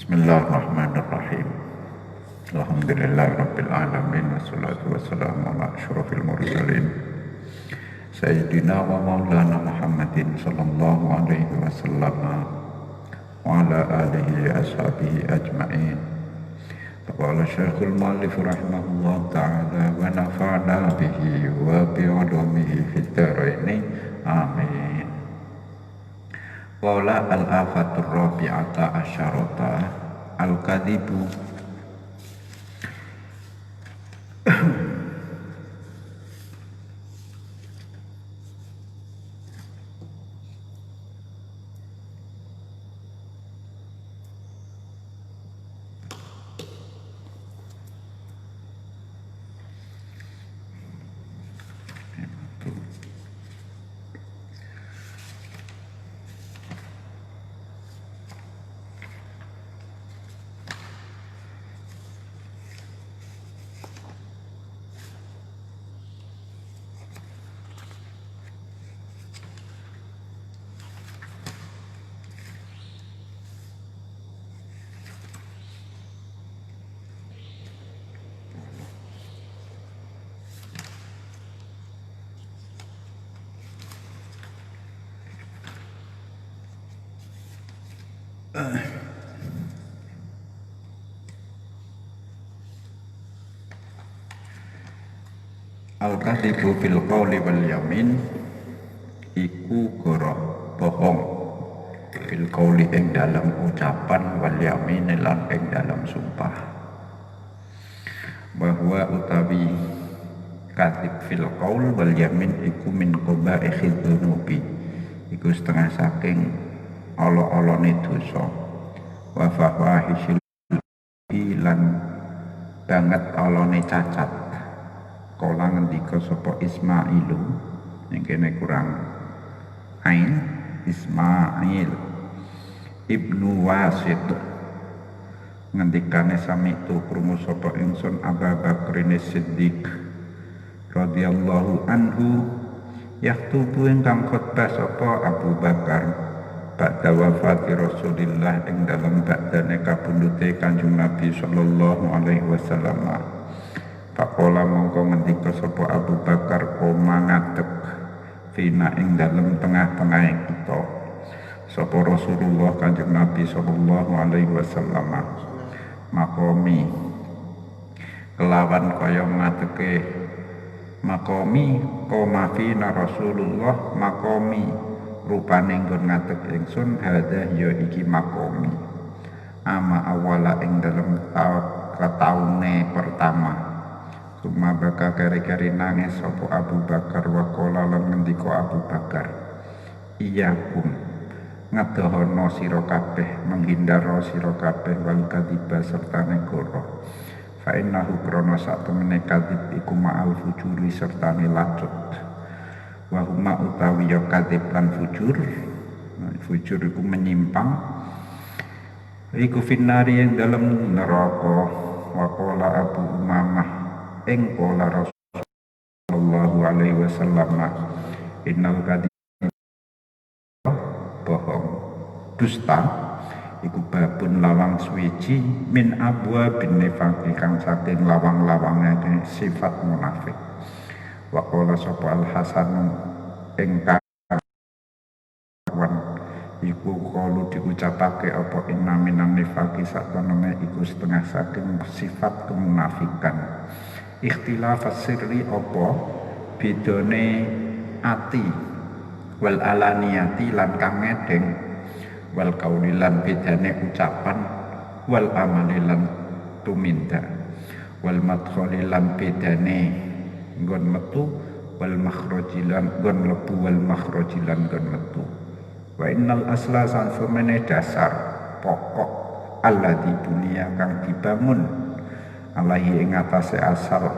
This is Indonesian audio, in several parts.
Bismillahirrahmanirrahim. Alhamdulillahirabbil alamin wassalatu wassalamu ala asyrofil mursalin Sayyidina wa maulana Muhammadin sallallahu alaihi wasallam wa ala alihi ashabihi ajma'in. Qala Syekhul Mu'allif rahimahullah ta'ala wa nafa'na bihi wa bi'ulumihi fid dharain. Amin. Qala al-afatur rabi'ata asyarata al-kadhibu Al-kadhibu fil qawli wal yamin iku goroh bohong fil qawli ing dalam ucapan wal yamin lan ing dalam sumpah. Bahwa utawi kadhib fil qawl wal yamin iku min qabaihid dzunubi, iku setengah saking ala-alane dosa. Wa fawahisil lan banget alane cacat. Kala ngendika sapa Ismailu ning kene kurang ain, Ismail ibnu Wasid ngendikane sami tu krungu sapa ingsun Abu Bakrin Siddiq radhiyallahu anhu yaktubu ingkang khotbah sapa Abu Bakar ba'da wafati Rasulillah ing dalem ba'dane kabundute Kanjeng Nabi sallallahu alaihi wasallam. Pakola mongko ngendika sapa Abu Bakar koma ngadeg fina ing dalem tengah-tengah kita sapa Rasulullah Kanjeng Nabi sallallahu alaihi wasallam. Makomi kelawan kaya ngadege makomi koma fina Rasulullah makomi rupane nggon ngadeg ingsun hadza ya iki makomi ama awala ing dalem taune pertama. Suma baka kari-kari nangis sapa Abu Bakar wa qala lan ngendika Abu Bakar iyakum ngadohono sira kabeh menghindar sira kabeh wal kadiba serta negara fa innahu krana sak temene kadib iku ma'al fujuri serta lacut wa huma utawi ya kadib lan fujur. Fujur iku menyimpang iku finnari yang dalam neraka. Wa qala Abu Umamah ing qala Rasulullah sallallahu alaihi wasallam innal kadhiba bohong dusta iku babun lawang suwiji min abwa bin nifaq kang saking lawang-lawange sifat munafik. Wa qala sapa Al Hasan ing kawan iku kalu diucapake apa inna minan nifaqi satemene iku setengah saking sifat kemunafikan. Ikhtilaf sirri apa bedane ati wal alaniyati lan kang ngedeng wal qauli lan bedane ucapan wal amali lan tumindak wal madkhali lan bedane nggon metu wal makhraji lan nggon mlebu wal makhraji lan nggon metu. Wa innal asla sanfumene dasar pokok alladzi dunia kang dibangun alaihi ing atase asal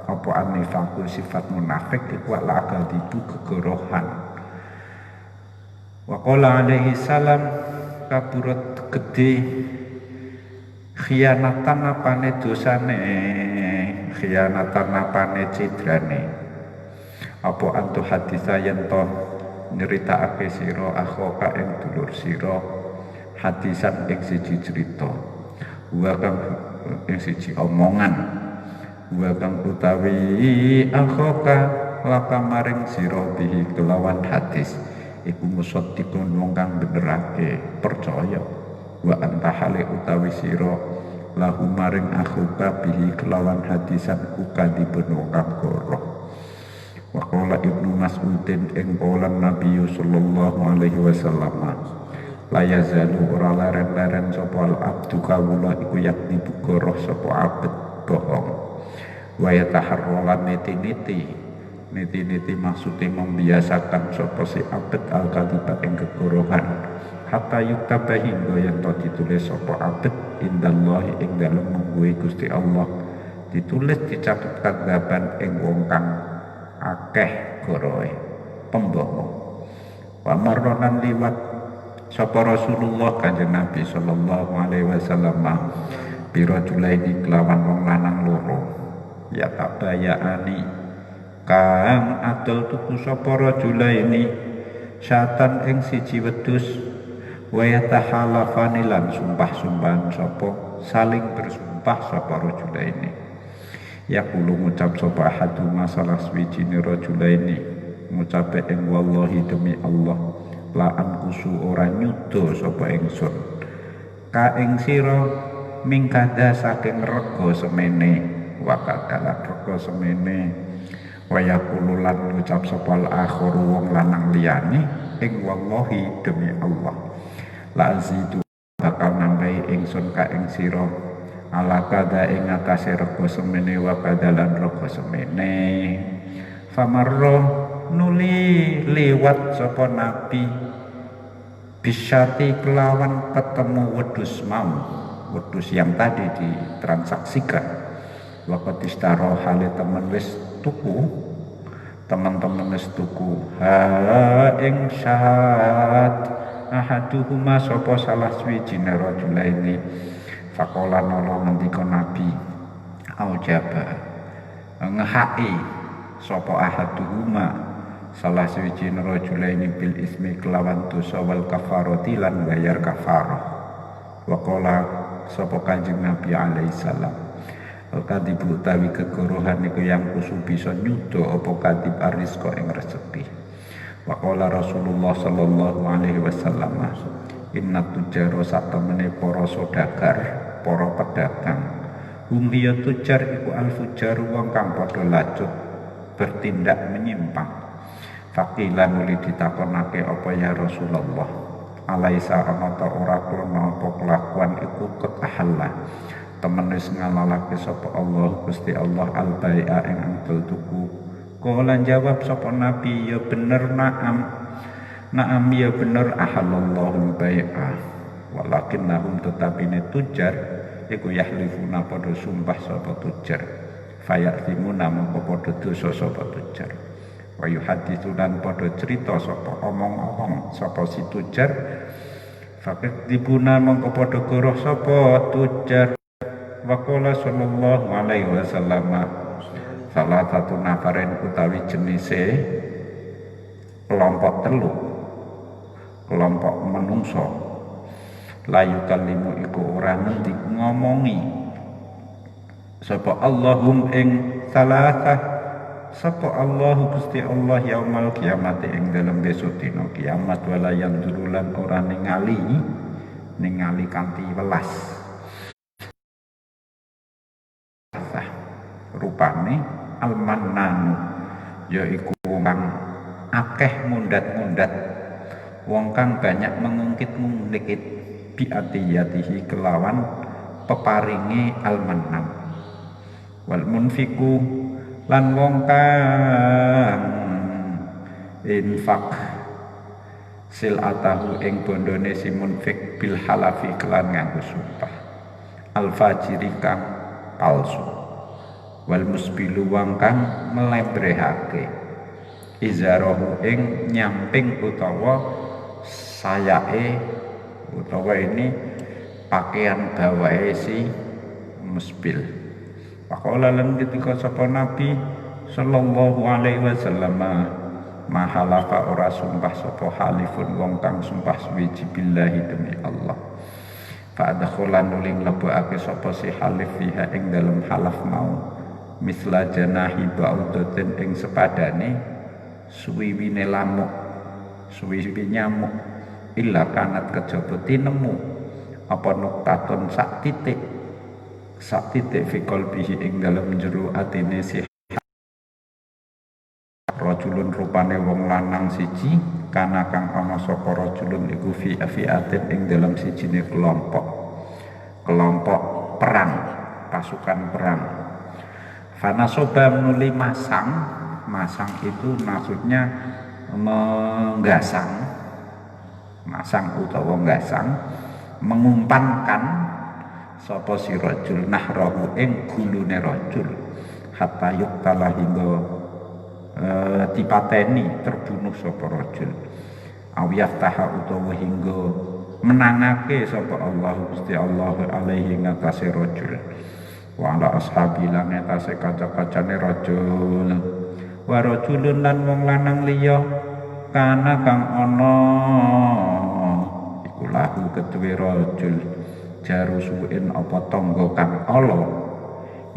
apa an-nifaqu sifat munafik iku al-akadibu kegorohan. Wa qala alaihi salam kaburat gede khianatan apane dosane khianatan apane cidrane apa antu hadisa yen to nyeritakake sira akhoka ing dulur sira hadisan ing siji cerita wa kang ing siji omongan wa kang utawi akhoka laka maring sira bihi kelawan hadis iku musaddiqun wong kang benerake percaya wa anta hale utawi sira lahu maring akhoka bihi kelawan hadisan ku kadibun wong kang goroh. Wa qala Ibnu Mas'udin ing qalan Nabi sallallahu alaihi wasallam la yazalu ora leren-leren sapa al-abdu kawula iku yakni bugoroh sapa abet bohong wa yataharralan niti maksudnya membiasakan sapa si abet al-kadiba ing kegorohan hatta yuktaba hingga yen to ditulis sapa abet indallahi ing dalem mungguhe Gusti Allah ditulis dicatet kadaban ing wong kang akeh gorohe pembohong wa marronan liwat sapa Rasulullah kanjeng Nabi sallallahu alaihi wasallam biro julaini kelawan wong lanang loro ya tabayani kang adol tuku sapa rajulaini syatan ing siji wedhus wa yatahalafani lan sumpah-sumpahan sapa saling bersumpah sapa rajulaini ya kulo ngucap sapa hadu masalah swijine rajulaini ngucape ing wallahi demi Allah la ankusu ora nyuda sapa ingsun ka ing sira mingkada saking rega semene wa kadalan rega semene wa yaqulu lan ngucap sapa al-akhir wong lanang liyane ing wallahi demi Allah la azidu bakal nambahi ingsun ka ing sira ala kada ing atase rega semene wa kadalan rega semene famarro nuli liwat sapa nabi bisyati kelawan ketemu wedhus mau wedhus yang tadi ditransaksikan waqt istaro hale temen wis tuku teman-teman wis tuku ha ing syat ahaduhuma sapa salah swijine rajulaini faqala nolo ngendika nabi aujaba ngehaki sapa ahaduhuma salah swijine rajulaini bil ismi kelawan dosa wal kafarati lan bayar kafarah waqala sapa kanjeng Nabi alaihi salam al-kadibu utawi kegorohan iku yang kusu bisa nyuda apa kadib arizqa ing rezeki waqala Rasulullah sallallahu alaihi wasallam inna tujaro satemene para saudagar para pedagang hum hiya tujar iku al-fujar wong kang padha lacut bertindak menyimpang faqila nuli ditakonake apa ya Rasulullah alaisa ana ta ora klono apa kelakuan iku ketahalla temen wis ngalalake sapa Allah Gusti Allah al-bai'a ing angkel tuku kala jawab sapa nabi ya bener na'am ya bener ahallallahu bai'a walakinnahum tetapine tujar iku yahlifuna padha sumpah sapa tujar fayatimuna mongko padha dosa sapa tujar wa yuhaditsunan padha cerita sapa omong-omong sapa si tujar fakadibuna mongko padha goroh sapa tujar waqala sallallahu alaihi wasallam salah satu nafarin utawi jenise kelompok telu kelompok menungso layu kalimu iku ora ngendi ngomongi sapa Allahum ing salasah sapa Allah Gusti Allah yaumal kiamat ing dalem besok dina kiamat wala yandurulan ora ningali kanthi welas rupane al-mannan yaiku wong kang akeh mundat-mundat wong kang banyak mengungkit-ungkit bi'atiyatihi kelawan peparinge al-mannan wal munfiku lan wong kang infak silatahu ing bondone si munfik bil halafi kelan nganggo sumpah al-fajiri kang palsu wal musbilu wang kang melebrehake izarahu ing nyamping utawa sayake utawa ini pakaian bawahe si musbil waqala lan ketika sapa nabi sallallahu alaihi wasallam mahalafa ora sumpah sapa halifun wong kang sumpah suwiji billahi demi Allah. Fa adkhulan nuling lebokake sapa si halif fiha ing dalem halaf mau misla janahi ba'udatin ing sepadane suwiwine lamuk suwiwi nyamuk illa kanat kejaba tinemu apa nuktatun sak titik fi qalbihi ing dalem jero atine si rajulun rupane wong lanang siji kana kang ana sapa rajulun iku fi afiatin ing dalem sijine kelompok perang, pasukan perang. Fanasoba menuli masang itu maksudnya menggasang, masang utawa nggasang, mengumpankan sapa si rajul nahrahu ing gulune rajul hatta yuktala hingga dipateni terbunuh sapa rajul awiyaftaha utawa hingga menangake sapa Allah Gusti Allah alaihi ngatasi rajul wa ala ashabi lan ngatasi kaca-kacane rajul wa rajulun lan wong lanang liya kana kang ana iku lahu kedue rajul jarusuin apa tangga kang ala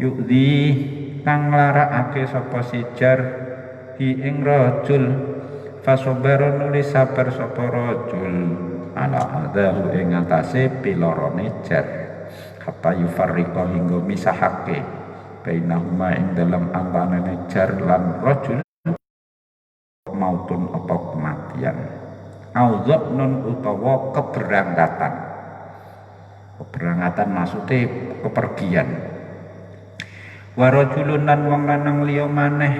yukdi kang nglarakake sapa sijar hi ing rajul fasobaro nulis sabar sapa rajul ala adahu ing atase pilorone jar hatta yufarriqa hingga misahake bainahuma ing dalam antarane jar lan rajul mautun apa kematian audzabnun utawa keberangkatan maksudnya kepergian wa rajulun lan wong lanang liya maneh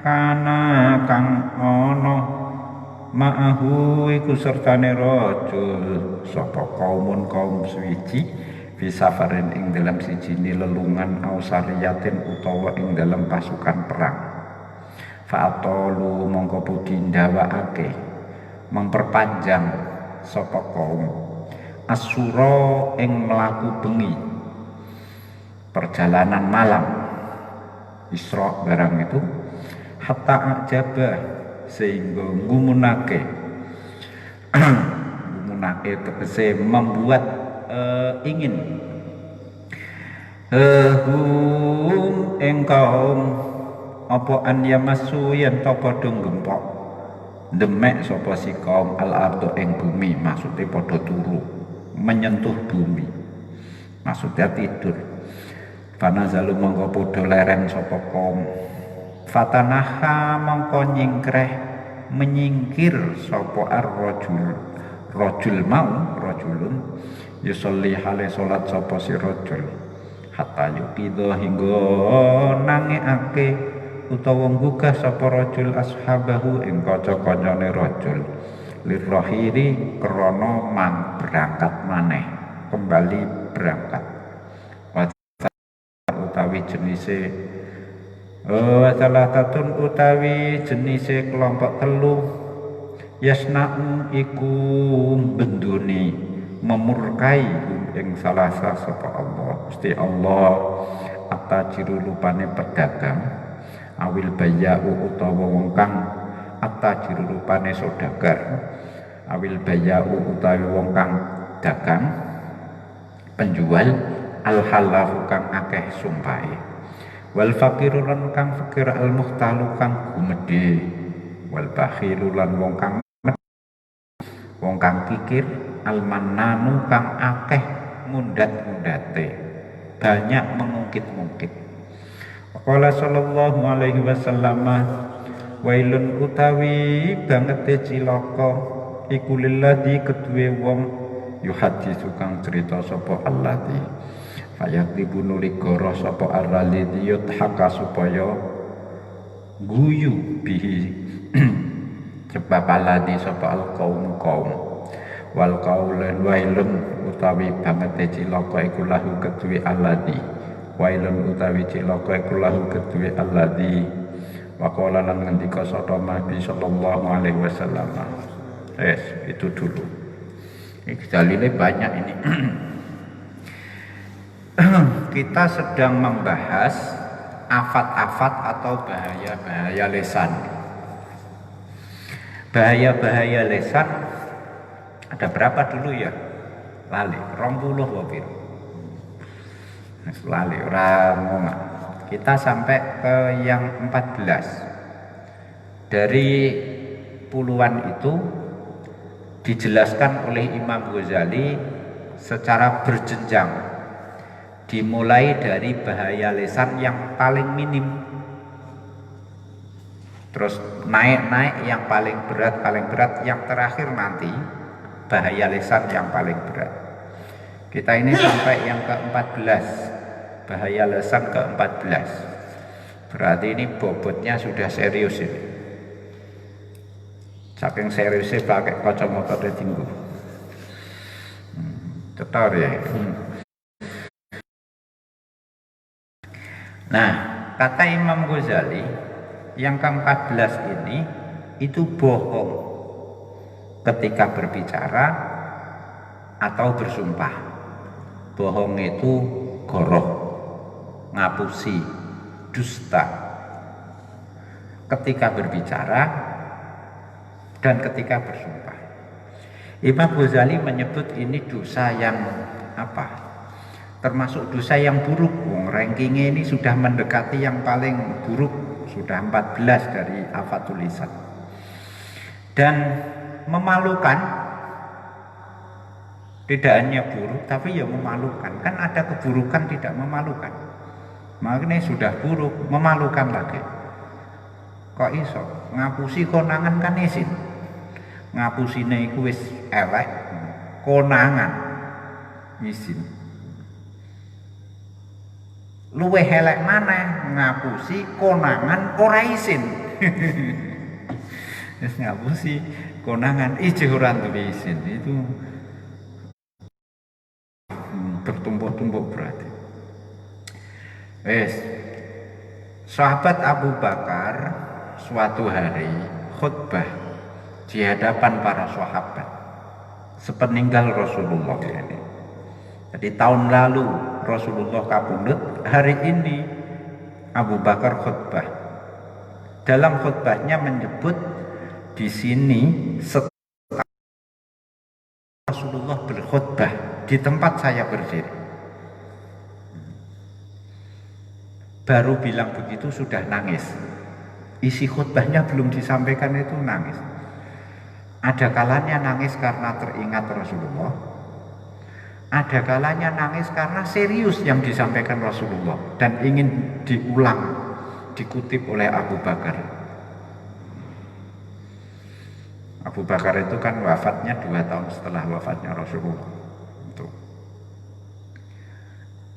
kana kang ana ma'ahu iku sertane rajul sapa kaum suwiji bisafarin ing dalam sijine lelungan ausariyatin utawa ing dalam pasukan perang fa'atalu mongko budi ndawakake memperpanjang sapa kaum asura ing mlaku bengi perjalanan malam Isra barang itu hatta ajaba sehingga ngumunake tegese membuat ingin ing kaum apa an yamassu yen ta padha gempok demek sapa si kaum al-ardo ing bumi maksudnya padha turu menyentuh bumi maksudnya tidur fanazalu mongko padha lereng sapa kaum fatanaha mongko menyingkir sapa rajul mau rajulun yusolli hale salat sapa si rajul hatta yuqidha hingga nangekake utawa nggugah sapa rajul ashabahu ing kanca-kancane rajul lirahiri krana berangkat maneh kembali berangkat utawi jenise salah utawi jenise kelompok telu yasna'u iku benduni memurkai ing salasa sapa Allah Gusti Allah atajiru rupane pedagang awil bayya'u utawa wong kang atajiru rupane saudagar awil bayya'u utawi wong kang dagang penjual al halafu kang akeh sumpahe wal faqiru lan kang fakir al muhtalu kang gumedhe wal bakhilu lan wong kang kikir al mannanu kang akeh mundat-mundate banyak mengungkit-ungkit. Qala sallallahu alaihi wasallam wailun utawi banget cilaka iku lilladzi kedue wong yuhaddisu kang cerita sapa alladzi fayaktibu nuligara sapa arralidzi yuthaka supaya guyu bihi sebab alladzi sapa alqaum wal qaulan wailun utawi banget cilaka iku lahu kedue alladzi wailun utawi cilaka iku lahu kedue alladzi waqala lan ngendika sapa Nabi sallallahu alaihi wasallam. Itu dulu. Dalilnya banyak ini. Kita sedang membahas afat-afat atau bahaya-bahaya lisan. Bahaya-bahaya lisan ada berapa dulu ya? Lali, 20 wabir. Lali, orang. Kita sampai ke yang 14. Dari puluhan itu dijelaskan oleh Imam Ghazali secara berjenjang. Dimulai dari bahaya lisan yang paling minim, terus naik-naik yang paling berat, yang terakhir nanti bahaya lisan yang paling berat. Kita ini sampai yang ke-14, bahaya lisan ke-14. Berarti ini bobotnya sudah serius ini. Saking seriusnya pakai kacamata tinggu. Cetar ya. Nah, kata Imam Ghazali, yang ke-14 ini itu bohong ketika berbicara atau bersumpah. Bohong itu goroh, ngapusi, dusta ketika berbicara dan ketika bersumpah. Imam Ghazali menyebut ini dosa yang apa? Termasuk dosa yang buruk. Rankingnya ini sudah mendekati yang paling buruk, sudah 14 dari Afatul Lisan. Dan memalukan, tidak hanya buruk tapi ya memalukan. Kan ada keburukan tidak memalukan. Makanya sudah buruk, memalukan lagi. Kok iso? Ngapusi konangan kan isin. Ngapusine iku wis elek, konangan isin. Luwih elek maneh ngapusi konangan ora isin. Wis ngapusi konangan ijih ora duwe isin, itu bertumpuk-tumpuk berarti. Wes, sahabat Abu Bakar suatu hari khutbah di hadapan para sahabat sepeninggal Rasulullah ini. Jadi tahun lalu Rasulullah kabundut, hari ini Abu Bakar khutbah. Dalam khutbahnya menyebut di sini setelah Rasulullah berkhutbah di tempat saya berdiri. Baru bilang begitu sudah nangis. Isi khutbahnya belum disampaikan itu nangis. Ada kalanya nangis karena teringat Rasulullah. Ada kalanya nangis karena serius yang disampaikan Rasulullah dan ingin diulang, dikutip oleh Abu Bakar. Abu Bakar itu kan wafatnya 2 tahun setelah wafatnya Rasulullah. Itu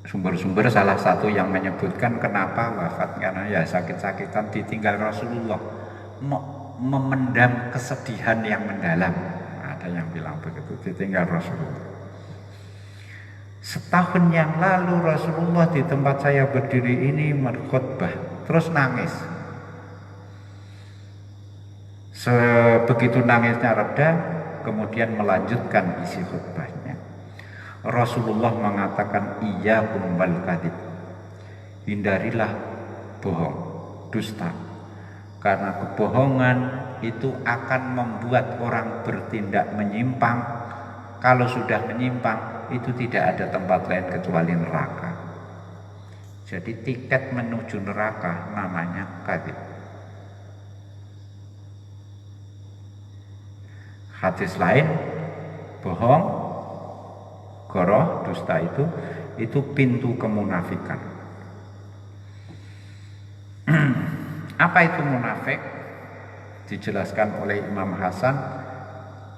sumber-sumber salah satu yang menyebutkan kenapa wafat, karena ya sakit-sakitan ditinggal Rasulullah, memendam kesedihan yang mendalam. Ada yang bilang begitu, ditinggal Rasulullah. Setahun yang lalu Rasulullah di tempat saya berdiri ini berkhutbah, terus nangis. Begitu nangisnya reda, kemudian melanjutkan isi khutbahnya. Rasulullah mengatakan, iyyakum wal kadzib. Hindarilah bohong, dusta. Karena kebohongan itu akan membuat orang bertindak menyimpang. Kalau sudah menyimpang, itu tidak ada tempat lain kecuali neraka. Jadi tiket menuju neraka namanya kadzib. Hadis lain, bohong, goroh, dusta itu pintu kemunafikan. Apa itu munafik? Dijelaskan oleh Imam Hasan.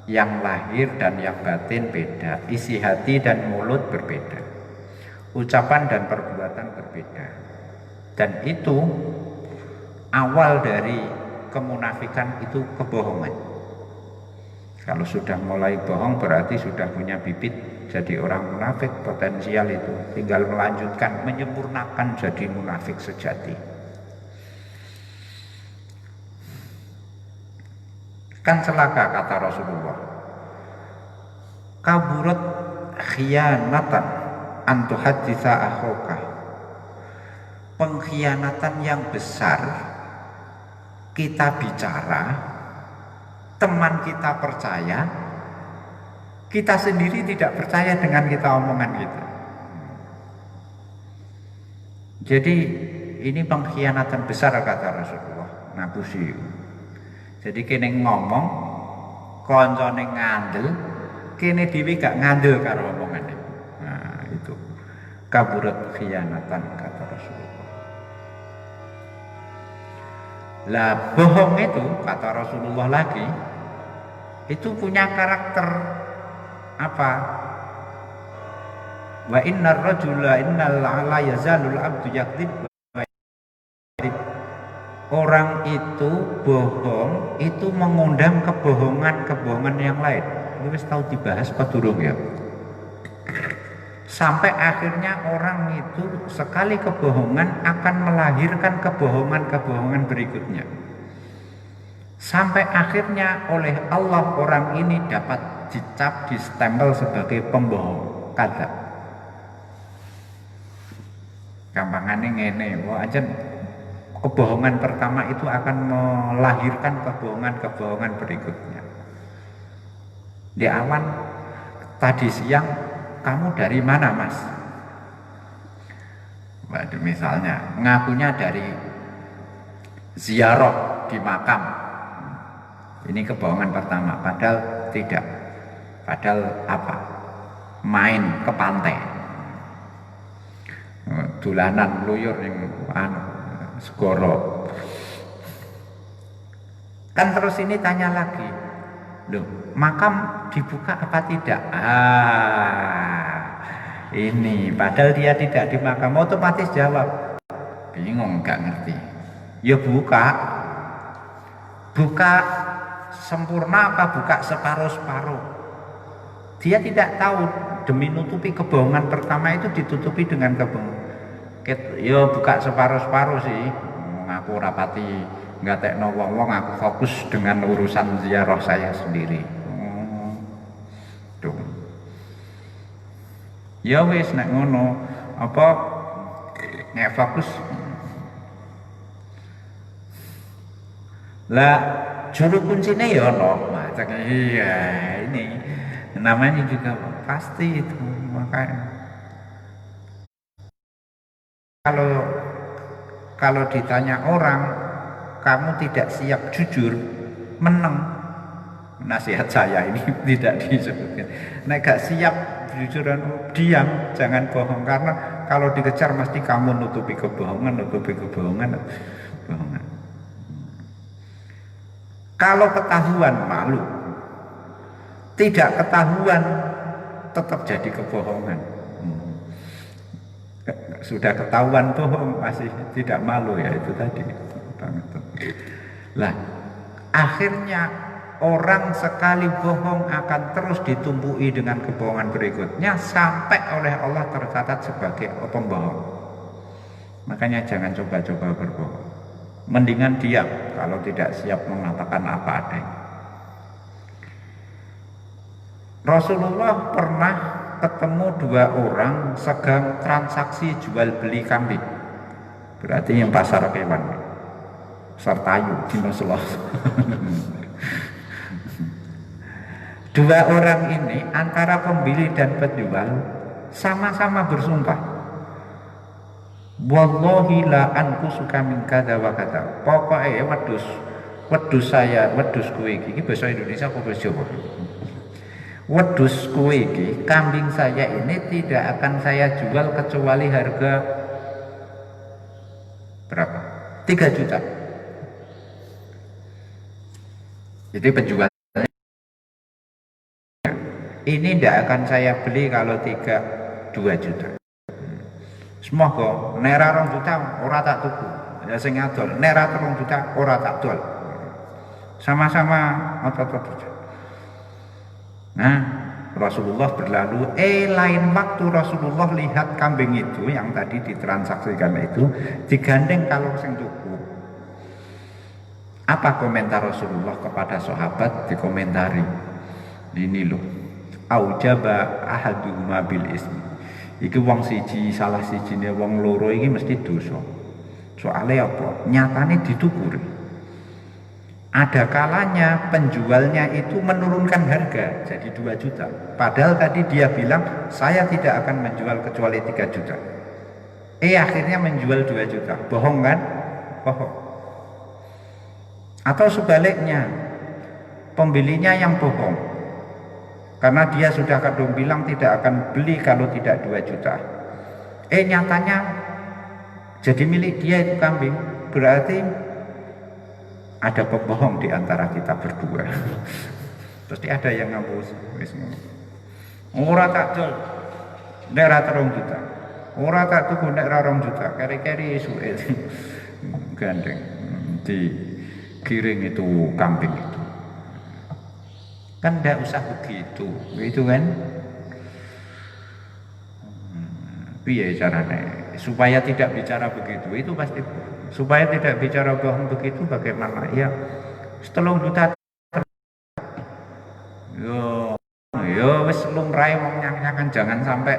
Yang lahir dan yang batin beda, isi hati dan mulut berbeda, ucapan dan perbuatan berbeda. Dan itu awal dari kemunafikan itu kebohongan. Kalau sudah mulai bohong berarti sudah punya bibit jadi orang munafik potensial itu. Tinggal melanjutkan, menyempurnakan jadi munafik sejati. Kan celaka kata Rasulullah. Kaburat khianatan an tuhadditsa akhuka. Pengkhianatan yang besar kita bicara teman kita percaya, kita sendiri tidak percaya dengan omongan kita. Jadi ini pengkhianatan besar kata Rasulullah. Ngapusi. Jadi kene ngomong, koncone ngandel, kene dhewe gak ngandel karo omongane. Nah, itu kaburat khianatan kata Rasulullah. Lah bohong itu kata Rasulullah lagi itu punya karakter apa? Wa innar rajula innal la yazalul abdu yakdzib. Orang itu bohong itu mengundang kebohongan yang lain. Ini wis tahu dibahas apa durung ya? Sampai akhirnya orang itu sekali kebohongan akan melahirkan kebohongan berikutnya. Sampai akhirnya oleh Allah orang ini dapat dicap, distempel sebagai pembohong, kadzab. Gampangannya ngene, wah aja kebohongan pertama itu akan melahirkan kebohongan berikutnya. Di awan tadi siang kamu dari mana mas? Waduh, misalnya ngakunya dari ziarah di makam. Ini kebohongan pertama, padahal tidak. Padahal apa? Main ke pantai. Dolanan luyur yang segoro. Kan terus ini tanya lagi, loh makam dibuka apa tidak? Ini padahal dia tidak di makam, otomatis jawab bingung, nggak ngerti. Ya buka sempurna apa buka separuh-separuh. Dia tidak tahu demi nutupi kebohongan pertama itu ditutupi dengan kebohongan. Ya buka separuh-separuh sih. Aku rapati nggak tekno wong-wong, aku fokus dengan urusan ziarah saya sendiri. Tuh. Ya wis nek ngono, apa nek fokus. Lah juru kuncinya ya ono. Iya, ini namanya juga pasti itu, makanya kalau ditanya orang, kamu tidak siap jujur, menang. Nasihat saya ini tidak disebutkan. Nek gak siap jujur, diam, jangan bohong, karena kalau dikejar mesti kamu nutupi kebohongan. Kalau ketahuan malu, tidak ketahuan tetap jadi kebohongan. Sudah ketahuan bohong masih tidak malu, ya itu tadi. Lah akhirnya orang sekali bohong akan terus ditumpui dengan kebohongan berikutnya sampai oleh Allah tercatat sebagai pembohong. Makanya jangan coba-coba berbohong. Mendingan diam kalau tidak siap mengatakan apa adanya. Rasulullah pernah ketemu dua orang sedang transaksi jual beli kambing. Berarti yang pasar kewan, pasar tayu di Rasulullah. Dua orang ini antara pembeli dan penjual sama-sama bersumpah, wallahi la ankusuka min kadza wa kadza. Pokoke wedhus saya, wedhus kowe iki bahasa Indonesia apa bahasa Jawa? Wedhus kowe iki, kambing saya ini tidak akan saya jual kecuali harga berapa? 3 juta. Jadi penjualnya ini tidak akan saya beli kalau 2 juta. Semoga nera 2 juta ora tak tuku. Ya sing adol, nera 3 juta ora tak dol. Sama-sama otot-otot. Nah, Rasulullah berlalu, lain waktu Rasulullah lihat kambing itu yang tadi ditransaksikan itu digandeng kalau sing tuku. Apa komentar Rasulullah kepada sahabat? Dikomentari, ini loh, aujaba ahaduhuma bil ismi. Iki wong siji salah sijine wong loro iki mesti dosa. Soale apa? Nyatane ditukuri. Ada kalanya penjualnya itu menurunkan harga jadi 2 juta. Padahal tadi dia bilang saya tidak akan menjual kecuali 3 juta. Akhirnya menjual 2 juta. Bohong kan? Bohong. Atau sebaliknya, pembelinya yang bohong. Karena dia sudah kadung bilang tidak akan beli kalau tidak 2 juta. Nyatanya jadi milik dia itu kambing. Berarti ada pembohong di antara kita berdua. Pasti ada yang ngapus. Ora tak jual, nek ra 3 juta. Ora tak tuku nek ra 2 juta. Keri-keri esuke gandeng digiring itu kambing itu. Kan tidak usah begitu, gitu kan? Piye caranya? Supaya tidak bicara begitu, itu pasti. Supaya tidak bicara bohong begitu, bagaimana? Ya, 3 juta. Yo, wis lumrahe wong nyang-nyangan, jangan sampai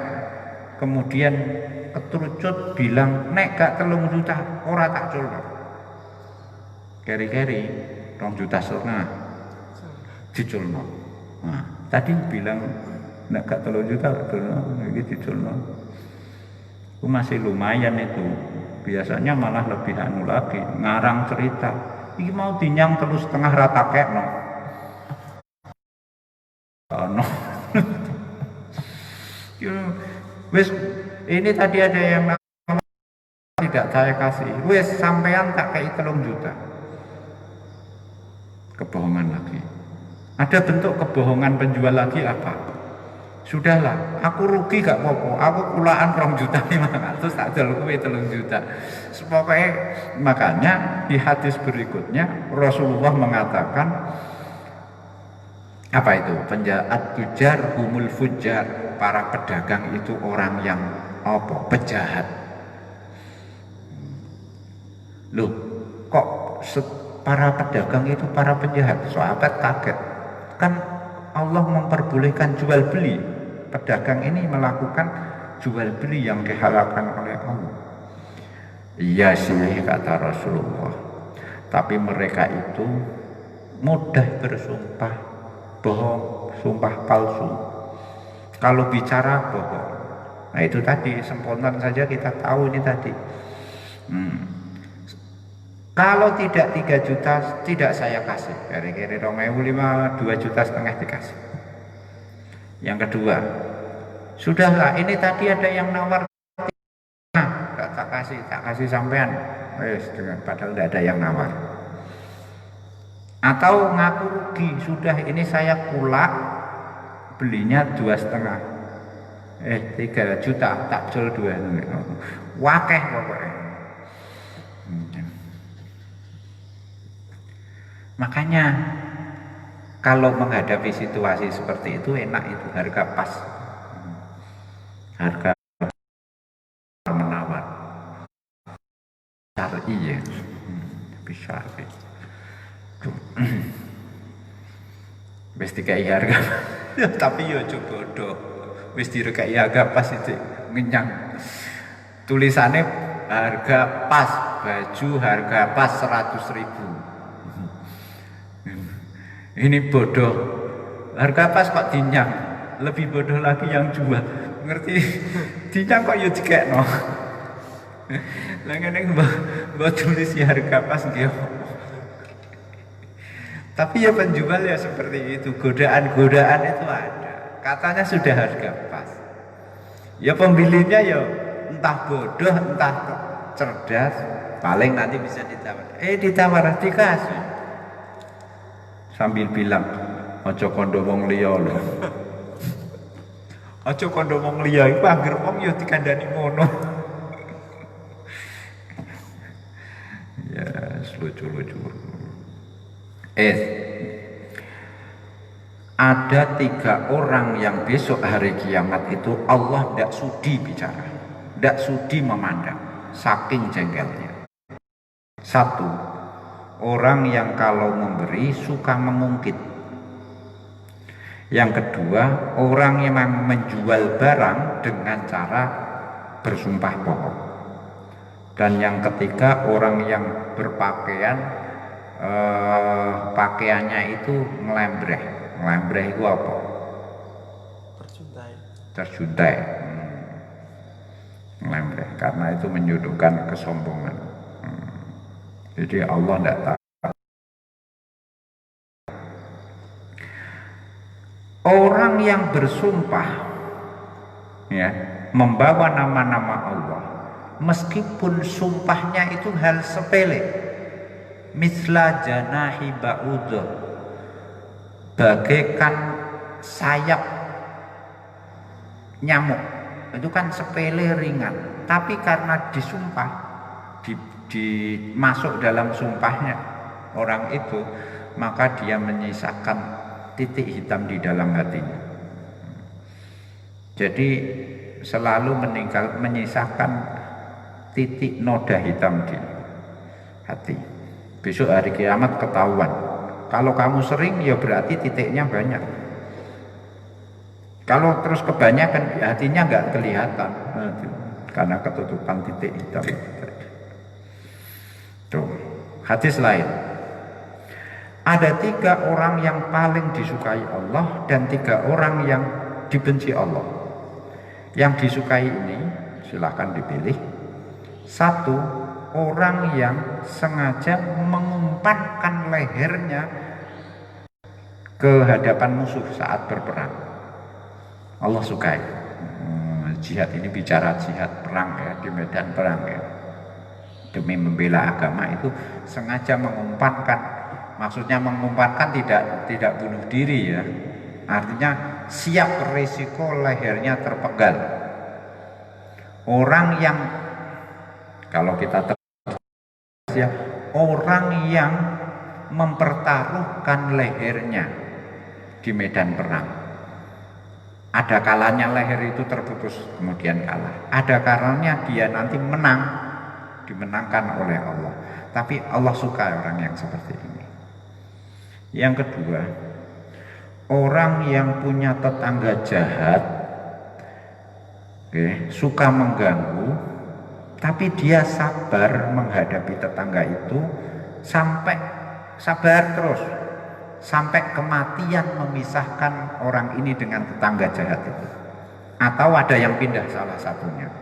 kemudian keterucut bilang nek gak 3 juta ora tak culno. Keri-keri 2,5 juta diculno. Nah, tadi bilang nek gak 3 juta iki diculno. Itu masih lumayan itu. Biasanya malah lebih anu lagi, ngarang cerita. Iki mau dinyang 3,5 rata kekno. No. Wis ini tadi ada yang tidak saya kasih. Wis sampean tak kei 3 juta. Kebohongan lagi. Ada bentuk kebohongan penjual lagi apa? Sudahlah, aku rugi gak apa-apa. Aku kulaan 2 juta 500 tak jual kowe 3 juta. Pokoknya makanya di hadis berikutnya Rasulullah mengatakan apa itu? Penjahat tujar humul fujar. Para pedagang itu orang yang apa? Pejahat. Loh, kok para pedagang itu para penjahat? Sahabat kaget. Kan Allah memperbolehkan jual beli. Pedagang ini melakukan jual beli yang dihalalkan oleh Allah. Iya sih kata Rasulullah. Tapi mereka itu mudah bersumpah bohong, sumpah palsu. Kalau bicara bohong. Nah itu tadi spontan saja kita tahu ini tadi. Kalau tidak 3 juta tidak saya kasih. Kira-kira 2,5 juta setengah dikasih. Yang kedua, sudahlah ini tadi ada yang nawar, nah, tak kasih sampean, padahal tidak ada yang nawar. Atau ngaku rugi, sudah ini saya kulak belinya 2,5, 3 juta tak jual 2, wakeh pokoknya. Makanya kalau menghadapi situasi seperti itu enak itu harga pas, harga menawar, syar'i ya, bisa. Wis dikai harga, tapi yo aja bodoh, wis direkai harga pas itu ngenyang. Tulisannya harga pas, baju harga pas 100.000. Ini bodoh, harga pas kok dinyang, lebih bodoh lagi yang jual, ngerti? Dinyang kok yo dikekno. Lah ngene mbok tulis harga pas dia. Tapi ya penjual ya seperti itu, godaan-godaan itu ada. Katanya sudah harga pas. Ya pembelinya ya entah bodoh, entah cerdas, paling nanti bisa ditawar. Ditawar dikasih. Sambil bilang, ojo kondo wong liya lho. Ojo kondo wong liya iku anggere wong ya dikandani ngono. Ya, lucu-lucu. Ada 3 orang yang besok hari kiamat itu Allah tidak sudi bicara, tidak sudi memandang, saking jengkelnya. 1. Orang yang kalau memberi suka mengungkit. Yang kedua, orang yang menjual barang dengan cara bersumpah bohong. Dan yang ketiga, orang yang berpakaian pakaiannya itu ngelembreh. Ngelembreh itu apa? Terjuntai. Ngelembreh karena itu menyudutkan kesombongan. Jadi Allah tidak tahu. Orang yang bersumpah ya, membawa nama-nama Allah, meskipun sumpahnya itu hal sepele, misla janahi ba'udah, bagaikan sayap nyamuk, itu kan sepele ringan, tapi karena disumpah, dimasuk dalam sumpahnya orang itu, maka dia menyisakan titik hitam di dalam hatinya. Jadi selalu menyisakan titik noda hitam di hati. Besok hari kiamat ketahuan. Kalau kamu sering ya berarti titiknya banyak. Kalau terus kebanyakan hatinya nggak kelihatan, karena ketutupan titik hitam. Tuh, hadis lain. Ada 3 orang yang paling disukai Allah dan 3 orang yang dibenci Allah. Yang disukai ini silahkan dipilih. 1, orang yang sengaja mengumpankan lehernya ke hadapan musuh saat berperang. Allah sukai. Jihad ini bicara jihad perang ya, di medan perang ya. Demi membela agama itu sengaja mengumpankan. Maksudnya mengumpankan tidak bunuh diri ya. Artinya siap berisiko lehernya terpenggal. Orang yang kalau kita ya, orang yang mempertaruhkan lehernya di medan perang. Ada kalanya leher itu terputus kemudian kalah. Ada kalanya dia nanti menang, dimenangkan oleh Allah. Tapi Allah suka orang yang seperti ini. Yang kedua, orang yang punya tetangga jahat, suka mengganggu, tapi dia sabar menghadapi tetangga itu sampai sabar terus, sampai kematian memisahkan orang ini dengan tetangga jahat itu. Atau ada yang pindah salah satunya,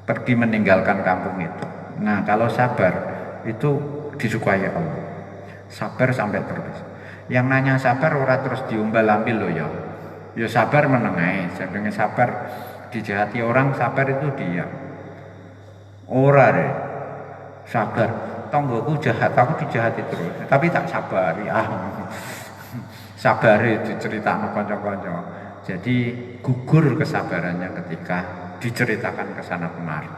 pergi meninggalkan kampung itu. Nah, kalau sabar itu disukai Allah. Sabar sampai terus. Yang nanya sabar ora terus diumbal ambil loh ya. Ya sabar menengai. Sedangkan sabar dijahati orang, sabar itu diam. Ora deh. Sabar. Tonggoku jahat, aku dijahati terus. Tapi tak sabar ya. Sabar itu cerita kanca-kanca. Jadi gugur kesabarannya ketika diceritakan ke sana kemari.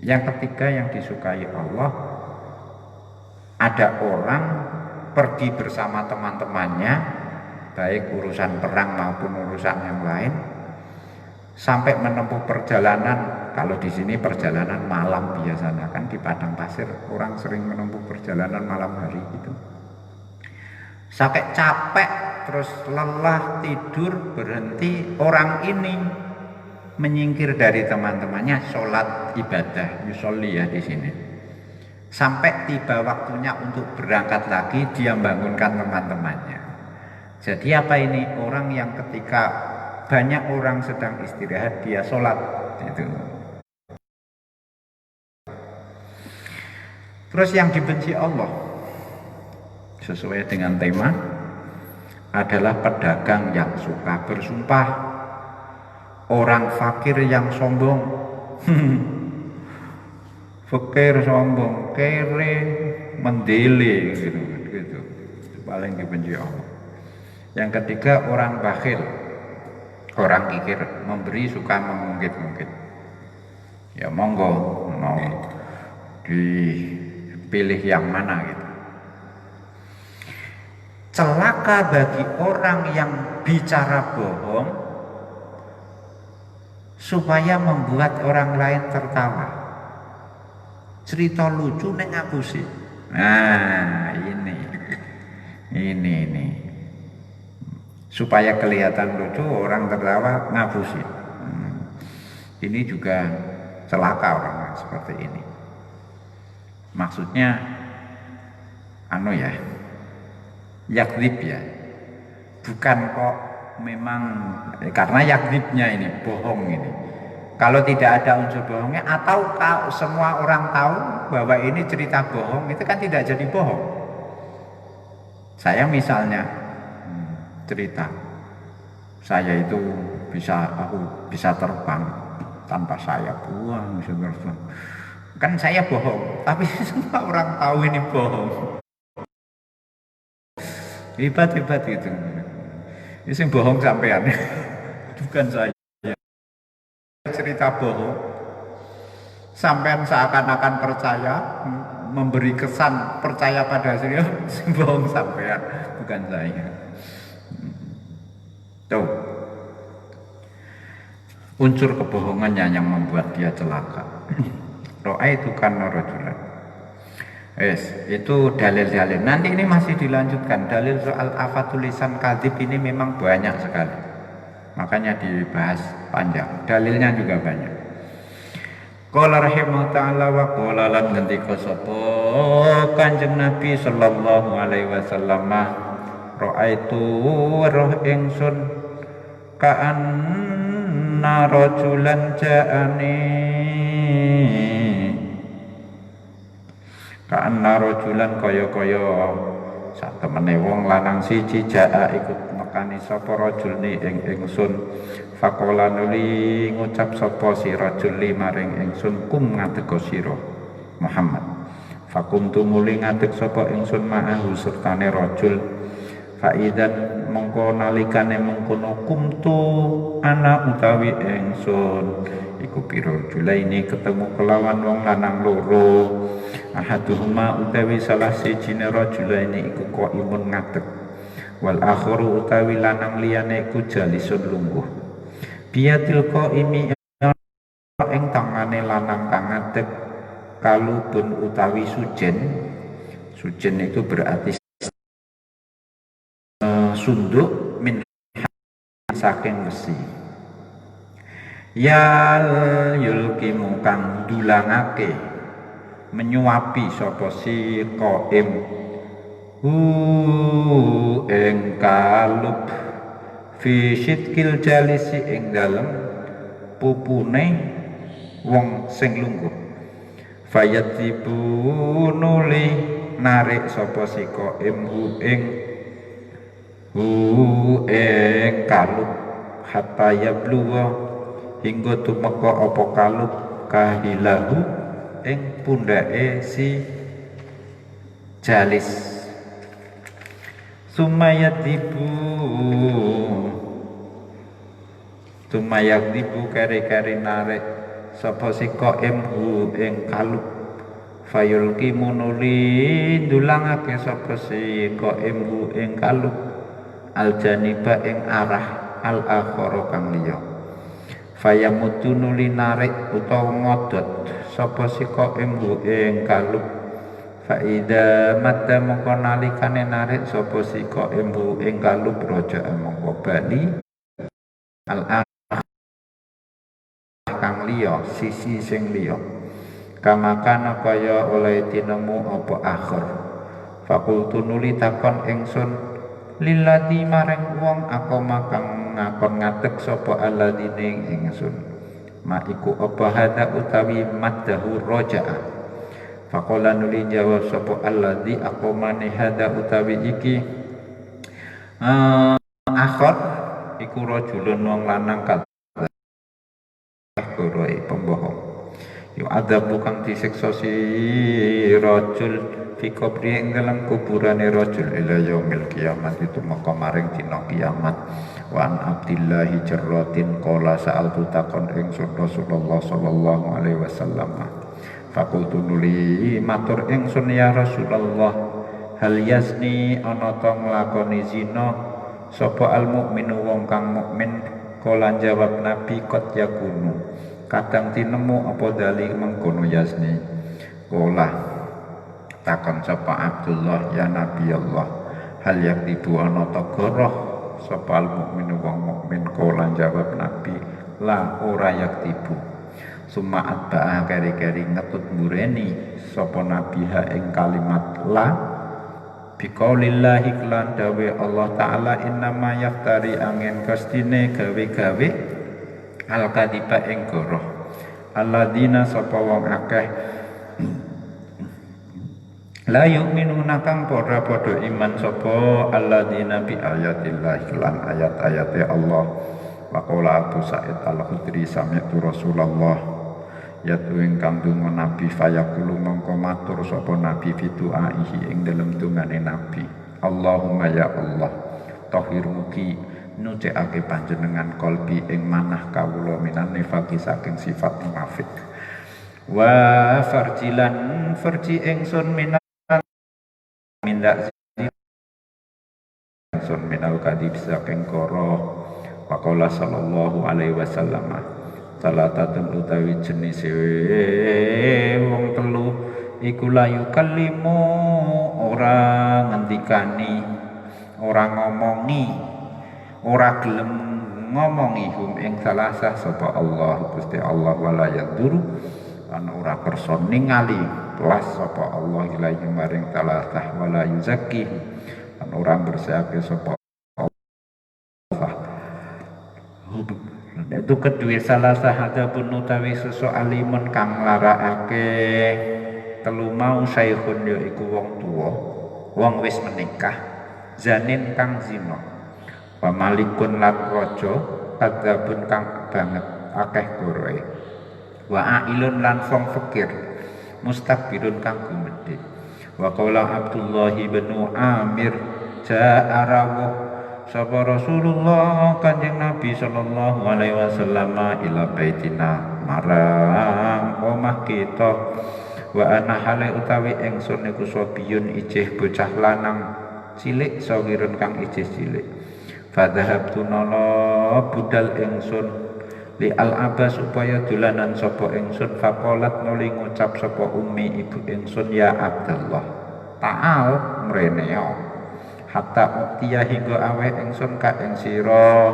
Yang ketiga yang disukai Allah, ada orang pergi bersama teman-temannya, baik urusan perang maupun urusan yang lain, sampai menempuh perjalanan. Kalau di sini perjalanan malam biasanya kan di padang pasir orang sering menempuh perjalanan malam hari gitu. Sampai capek, terus lelah, tidur, berhenti. Orang ini menyingkir dari teman-temannya, sholat ibadah, yusolli ya di sini. Sampai tiba waktunya untuk berangkat lagi, dia membangunkan teman-temannya. Jadi apa ini? Orang yang ketika banyak orang sedang istirahat, dia sholat itu. Terus yang dibenci Allah sesuai dengan tema adalah pedagang yang suka bersumpah, orang fakir yang sombong. Fakir sombong, kere, mendele gitu. Itu paling dibenci Allah. Yang ketiga orang bakhil, orang kikir, memberi suka mengungkit-ungkit. Ya monggo mau dipilih yang mana gitu. Celaka bagi orang yang bicara bohong supaya membuat orang lain tertawa. Cerita lucu neng ngapusi. Nah, ini. Supaya kelihatan lucu, orang tertawa ngapusi. Ini juga celaka orang seperti ini. Maksudnya ya, yakdzib ya. Bukan kok memang karena yakdzibnya ini bohong ini. Kalau tidak ada unsur bohongnya atau semua orang tahu bahwa ini cerita bohong, itu kan tidak jadi bohong. Saya misalnya cerita saya itu aku bisa terbang tanpa sayap, bisa terbang. Kan saya bohong, tapi semua orang tahu ini bohong. Hebat gitu. Ini bohong sampean, bukan saya. Cerita bohong, sampean seakan-akan percaya, memberi kesan percaya pada saya, bohong sampean, bukan saya. Tuh, unsur kebohongannya yang membuat dia celaka. Ra'aitu kana rajulan. Itu dalil-dalil. Nanti ini masih dilanjutkan. Dalil soal afatul lisan kadzib ini memang banyak sekali. Makanya dibahas panjang. Dalilnya juga banyak. Qala rahimahu ta'ala wa qala lan ngendika sapa Kanjeng Nabi sallallahu alaihi wasallam, ra'aitu roh ingsun ka'anna rajulan ja'ani Ka'anna rajulan kaya-kaya satemene wong lanang siji jaa ikut nekani sapa rajul ni ing ingsun. Faqala nuli ngucap sapa si rajul li maring ingsun, kum ngadeg sira Muhammad. Fakumtu muli ngadeg sapa ingsun ma'ahu sertane rajul. Faidan mongko nalikane mengkono kumtu ana utawi ingsun iku pira julaini ketemu kelawan wong lanang loro. Ahaduhuma utawi salah sijine rajulaini iku qaimun ngadeg, wal akharu utawi lanang liyane iku jalisun lungguh. Biyatil qaimi ing tangane lanang kang ngadeg kalubun utawi sujen. Sujen itu berarti sunduk min saking besi. Yal yulkimu kang dulangake menyuapi sapa si qaim ing kalub fi syidkil jalisi ing dalem pupune wong sing lungguh. Fayatibu nuli narik sapa si qaim ing kalub hatta yabluwa hingga tumeka apa kalub kahilahu ing pundake si jalis. Sumayadibu kari-kari narik sapa si qaim ing kalub. Fayulki munuli ndulangake sapa si qaim ing kalub aljaniba ing arah al-akhara kang liya. Fayamutu nuli narik utawa ngodot sapa si qaim ing kalub. Faida madda mongko nalikane narik sapa si qaim ing kalub raja mongko bali al-akhar kang liya, sisi sing liya. Kamakana kaya oleh tinemu apa akhir. Fakultu nuli takon ingsun lillati maring wong akoma kang ngakon ngadeg sapa alladine ingsun. Maiku apa hada utawi maddahu raja'a. Faqala nuli jawab sapa alladzi aqomane hada utawi iki akhir iku rajulun wong lanang kadhe pembohong. Yu adabu kang disiksa si rajul fi qabri ing dalam kuburane rajul ila yaumil kiamat itu maka maring dina kiamat. Wa an Abdillah jarratin qala sa'altu takon ingsun Rasulullah sallallahu alaihi wasallam. Fakultu nuli matur ingsun ya Rasulullah, hal yazni ana ta nglakoni zina sapa al mukminu wong kang mukmin. Qala jawab Nabi qad yakunu kadang tinemu apa dali mengkono yazni. Qala takon sapa Abdullah ya Nabi Allah, hal yaktibu ana ta goroh sapa al mukminu wong mukmin. Qala jawab Nabi la ora yaktibu. summa atba'a keri-keri ngetut mureni sapa nabiha ing kalimat la biqaulillahi klan dawe Allah taala innama yaftari angin kastine gawe-gawe al kadiba ing goroh alladzina sapa wong akeh la yu'minuna kang padha iman sapa alladzina bi ayatillahi lan ayat-ayate Allah. Waqala Abu Sa'id Al-Khudri sami'tu Rasulullah yatu ingkang donga Nabi fayaqulu mongko matur sapa Nabi fituaihi ing dalem dongane Nabi Allahumma ya Allah tahhir mugi nucekake panjenengan kolbi ing manah kawula minan nifaqi saking sifat munafik wa farjilan farji ingsun minan mindak ingsun minal kadib saking koro. Waqala sallallahu alaihi wasallam salatatun utawi jenis wong telu iku layu kalimu ora ngendikani ora ngomongi ora gelem ngomongi hum ing salasah sapa Allah Gusti Allah wala yaduru lan ora kersa ningali plus sapa Allah ilahi maring salasah wala yuzakki lan ora bersihake sapa itu kedua salah sahada pun utawi alimun kang larakake telu mau saikhun ya iku wong tua wong wis menikah zanin kang zina wa malikun lan raja kadzabun kang banget akeh goroe wa ailun lan wong fakir mustakbirun kang gumedhe wa qala Abdullah bin Amir ja'a rawuh sapa Rasulullah Kanjeng Nabi sallallahu alaihi wasallam ila baitina marang omah kita wa ana hale utawi ingsun niku sobiyun ijih bocah lanang cilik sawirun kang ijih cilik fadhahabtu nala budal ingsun li al abas supaya dolanan sapa ingsun faqalat nuli ngucap sapa ummi ibu ingsun ya Abdullah ta'al mrene hatta uktiya hingga aweh ingsun ka ing sira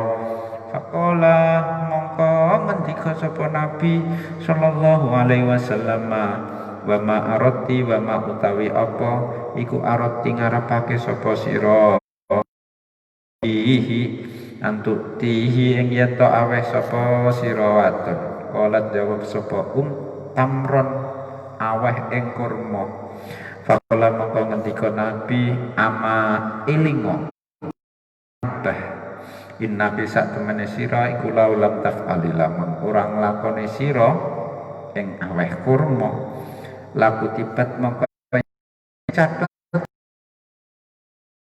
faqala mongko ngendika sapa Nabi sallallahu alaihi wasallam wa ma arati wa ma utawi apa iku arati ngarepake sapa sira tihi antuk tihi ing yen to aweh sapa sira wadon qalat jawab sapa tamron aweh ing kurma faqala mongko ngendika Nabi ama ilingo bah inna bisa temene sira iku laulam taf'ali lamun ora nglakoni sira ing aweh kurma laku tibat mongko catet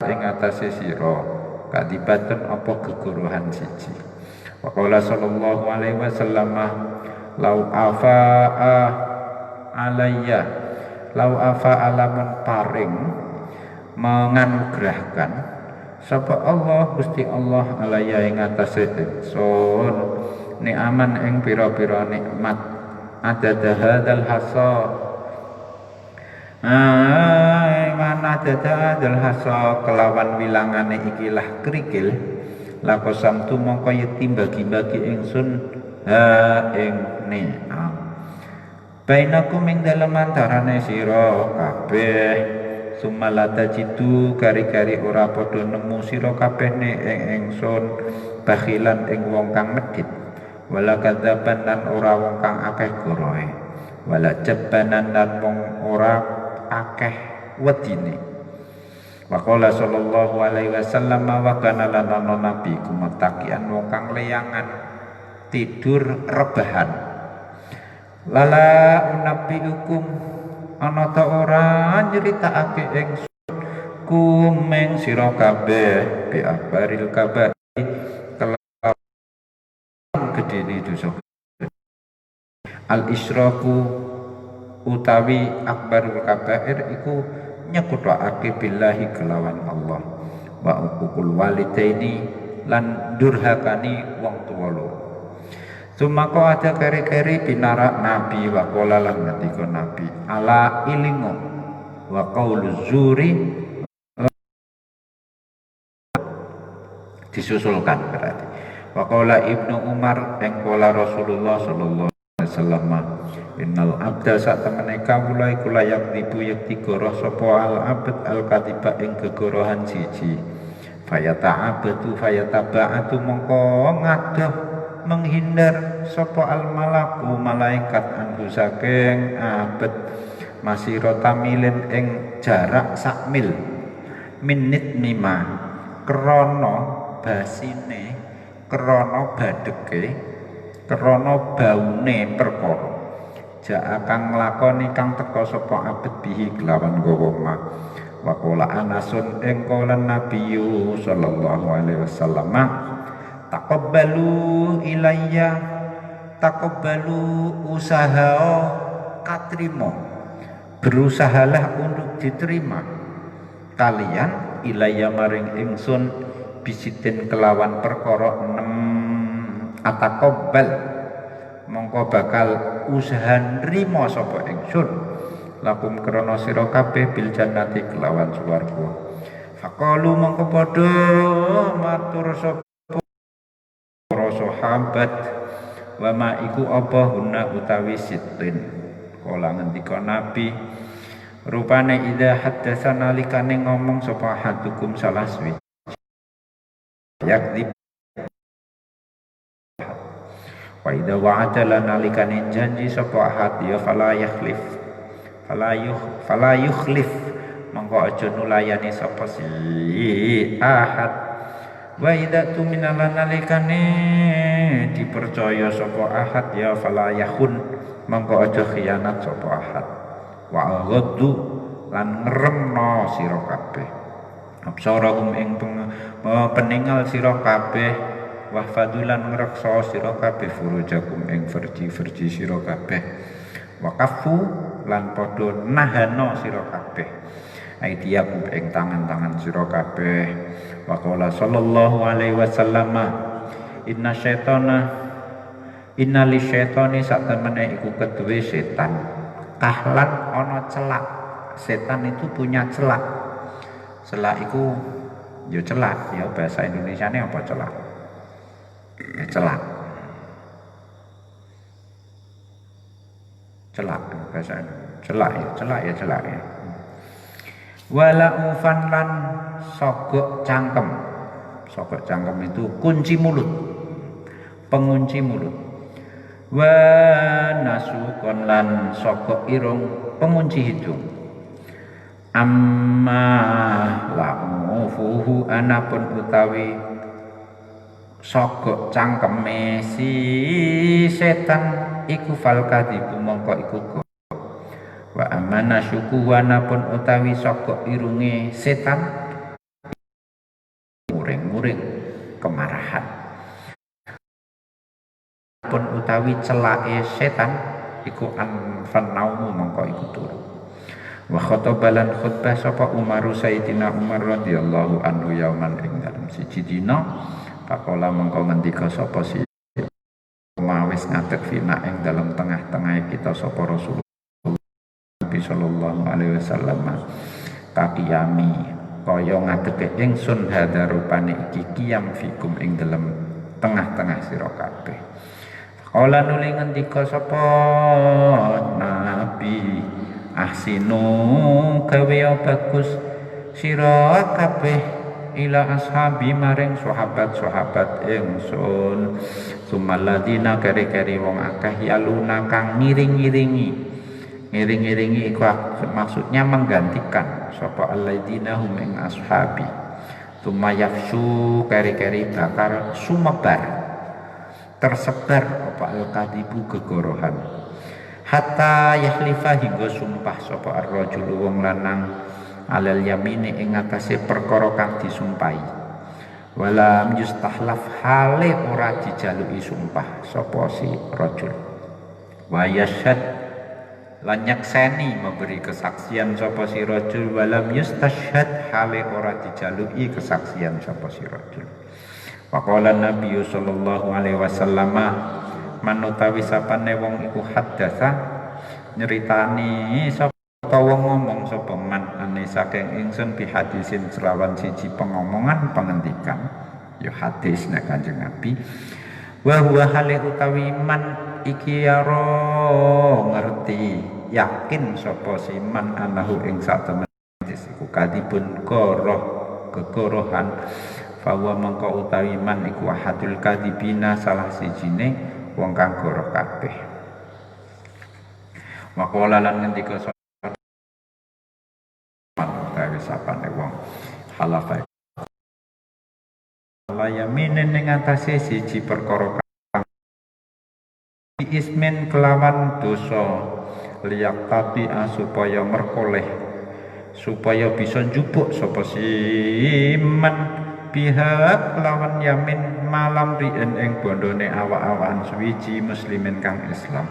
ing atase sira kadibatun apa geguruhan siji waqala sallallahu alaihi wasallam lau afa'a alayya lau afa alamun paring menganugerahkan sapa Allah Gusti Allah alaya ing atase ingsun ni'aman ing pira-pira nikmat adada hadzal hasa mana adada hasa kelawan wilangane ikilah krikil lakosam tu mongko yeti bagi-bagi ingsun ha ing ni'am bainakum ing dalem antarane sira kabeh sumalata jitu kari-kari ora padha nemu sira kabeh ing ingsun bakhilan ing wong kang medhit wala kadzaban lan ora wong kang akeh gorohe wala jabanan lan wong ora akeh wedine waqala sallallahu alaihi wasallam wa kana lana nabi kumatakian wong kang leyangan tidur rebahan lala nabi hukum ana ta ora nyritakake ingsun kumeng sira kabeh bi abaril kabar kelawan gedene dosa al israku utawi akbarul kabair iku nyekutake billahi kelawan Allah wa uqul walidaini lan durhakani wong tuwa loro. Sumako ada keri-keri binarak Nabi wa qala lan ngendika Nabi ala ilingo wa qaulu zuri disusulkan berarti wa qala Ibnu Umar ing qala Rasulullah sallallahu alaihi wasallam. Innal abda sak temene kawula iku layak dibu yakti goroh sapa al abd al katiba ing gegorohan siji. Fayata'abatu fayataba'atu mongko ngadoh menghindar sapa al malaku malaikat anhu saking abd masirata milin ing jarak sak mil minit mima krana basine krana badheke krana baune perkara ja kang nglakoni kang teka sapa abd bihi kelawan gawa ma wa qala anasun ing qala nabiyyu sallallahu alaihi wasallam taqabbalu ilayya taqabbalu usaha katrimo berusahalah untuk diterima kalian ilayya maring ingsun bisitin kelawan perkara 6 ataqabbal mongko bakal usaha nrimo sapa ingsun lakum krana sira kabeh bil jannati kelawan swarga faqalu mongko padha matur sapa para sahabat wa ma iku apa hunna utawi sitin kala ngendika nabi rupane idza haddatsa nalikane ngomong sapa hadukum salah suwi yakdi wa idza wa'ada nalikane janji sapa ahad ya fala yukhlif mongko aja nulayani sapa si ahad wa idza tuminala nalikane dipercaya sapa ahad ya fala yakhun mongko aja khianat sapa ahad wa ghaddu lan ngremno sira kabeh absarahum ing peninggal sira kabeh wa fadulan ngreksa sira kabeh furujakum ing verji-verji sira kabeh wa kafu lan padha nahana sira kabeh aidiyakum ing tangan-tangan sira kabeh wa qala sallallahu alaihi wasallam inna li syaitani sak temene iku keduwe setan kahlan ana celak setan itu punya celak iku ya celak ya bahasa Indonesiane apa celak ya celak bahasa celak ya wala ufan lan sogok cangkem itu kunci mulut pengunci mulut wa nasukon lan sogok irung pengunci hidung amma la'ufuhu anapun utawi sogok cangkeme si setan iku falkadibu mongko iku wa amana syuku wanapun utawi sogok irunge setan muring-muring kemarahan pun utawi celake setan iku anfanaumu mongko iku turu wa khotobalan khutbah sapa Umar Sayyidina Umar radhiyallahu anhu yauman ing dalem siji dina pakola mongko ngendika sapa si mawis ngadeg fina ing dalam tengah-tengah kita sapa Rasulullah Nabi sallallahu alaihi wasallam kakiyami kaya ngadege ingsun hadza rupane iki kiyam fikum ing dalam tengah-tengah sira kabeh kala nuli ngendika sapa Nabi ahsinu gawe bagus sira kabeh ila ashabi maring sahabat-sahabat ingsun sumaladina kari-kari wong akeh yaluna kang ngiring-ngiringi iku maksudnya menggantikan sapa alladina hum ing ashabi tumayafsu kari-kari bakar sumebar tersebar apa al-kadibu gegorohan hatta yahlifa hingga sumpah sapa ar-rajul wong lanang alal yamini ing atase perkara kang disumpahi walam yustahlaf hale ora dijaluki sumpah sapa si rajul wa yashhad lan nyakseni memberi kesaksian sapa si rajul walam yustashhad hale ora dijaluki kesaksian sapa si rajul waqala Nabi sallallahu alaihi wasallam manutawi sapane wong iku haddatsa nyeritani sapa wong ngomong sapa man ane saking ingsun bi hadisin selawan siji pengomongan pengendikan ya hadis nek Kanjeng Nabi wa huwa hale utawi man iki yaro ngerti yakin sapa siman anahu ing satemen iku kadibun kegorohan fawa mengko utawi man iku ahadul kadibina salah sijine wong kang goroh kabeh. Wa qala lan ngendika utawi sapane wong halafa la yaminen ing atase siji perkara ismin kelawan dosa liyak tapi supaya merkoleh supaya bisa njupuk sapa siman pihak lawan yamin malam rien ing bondone awak-awakan suwiji muslimin kang Islam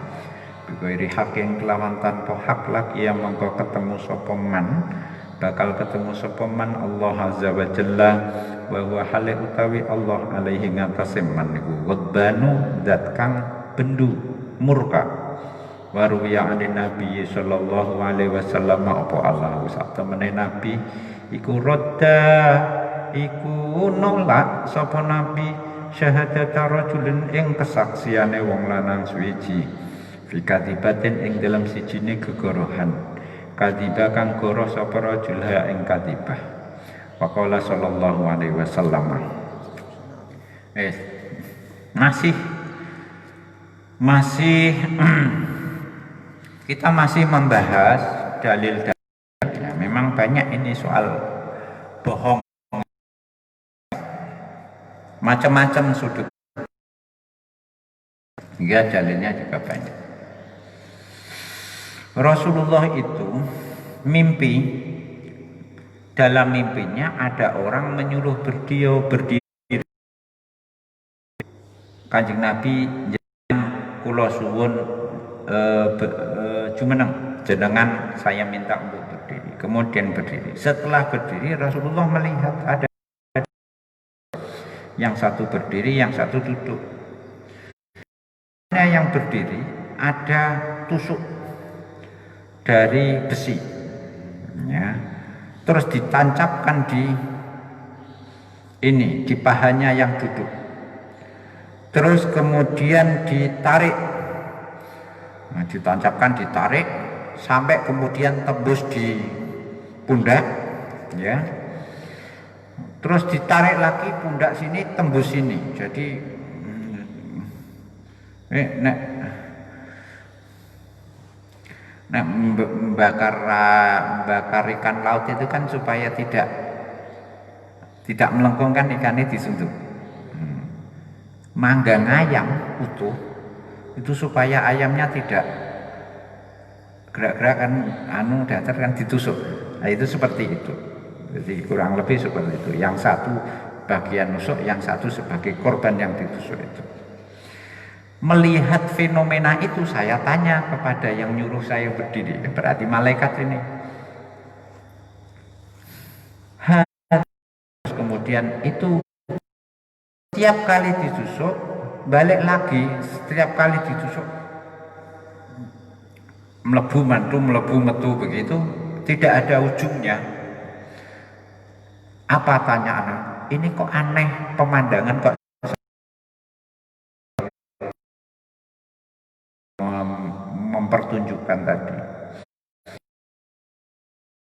bikoiri haking kelawan tanpa hak lagi yang mengko ketemu sapa man bakal ketemu sapa man Allah azza wa jalla wa huwa hale utawi Allah alaihi ngatasé man niku wadbanu zat kang bendu murka waruya ane nabi sallallahu alaihi wasallam apa Allah satemene nabi iku rodda iku nolak sapa nabi syahadat rajulin ing kesaksiane wong lanang suwiji fi kadibatin ing dalam sijine gegorohan kadiba kang goroh sapa rajul ha ing kadibah waqala sallallahu alaihi wasallam kita masih membahas dalil-dalilnya. Memang banyak ini soal bohong, macam-macam sudut. Ya dalilnya juga banyak. Rasulullah itu mimpi, dalam mimpinya ada orang menyuruh berdiri. Kanjeng Nabi kula suwun jumeneng jenengan saya minta untuk berdiri. Kemudian berdiri. Setelah berdiri Rasulullah melihat ada yang satu berdiri, yang satu duduk. Yang berdiri ada tusuk dari besi, ya. Terus ditancapkan di pahanya yang duduk. Terus kemudian ditarik, ditancapkan, ditarik sampai kemudian tembus di pundak, ya. Terus ditarik lagi pundak sini tembus sini. Jadi membakar ikan laut itu kan supaya tidak melengkungkan ikannya disuntuk. Manggang ayam utuh itu supaya ayamnya tidak gerak-gerak kan datar kan ditusuk. Nah, itu seperti itu. Jadi kurang lebih seperti itu. Yang satu bagian nusuk, yang satu sebagai korban yang ditusuk itu. Melihat fenomena itu saya tanya kepada yang nyuruh saya berdiri. Berarti malaikat ini. Kemudian itu setiap kali ditusuk balik lagi, setiap kali ditusuk melebu metu begitu, tidak ada ujungnya. Apa tanya anak? Ini kok aneh pemandangan kok mempertunjukkan tadi.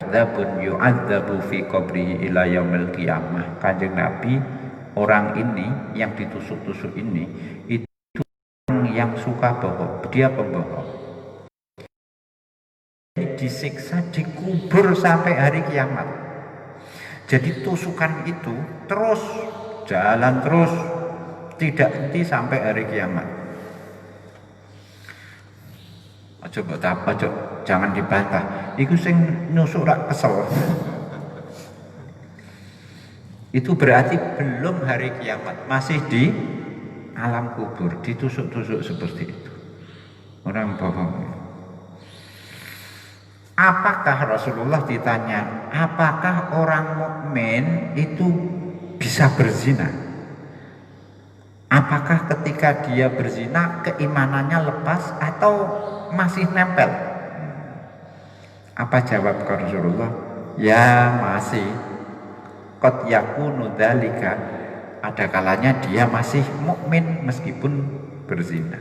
Dzabun yu'adzabu fi qabrihi ila yaumil qiyamah. Kanjeng Nabi, orang ini yang ditusuk-tusuk ini itu orang yang suka bohong, dia pembohong. Disiksa, dikubur sampai hari kiamat. Jadi tusukan itu terus jalan terus, tidak henti sampai hari kiamat. Ojo jangan dibantah. Iku sing nusuk rak kesel. Itu berarti belum hari kiamat, masih di alam kubur, ditusuk-tusuk seperti itu. Orang bohong. Apakah Rasulullah ditanya, apakah orang mukmin itu bisa berzina? Apakah ketika dia berzina keimanannya lepas atau masih nempel? Apa jawab Rasulullah? Ya masih. Qad yakunu dzalika, ada kalanya dia masih mukmin meskipun berzina.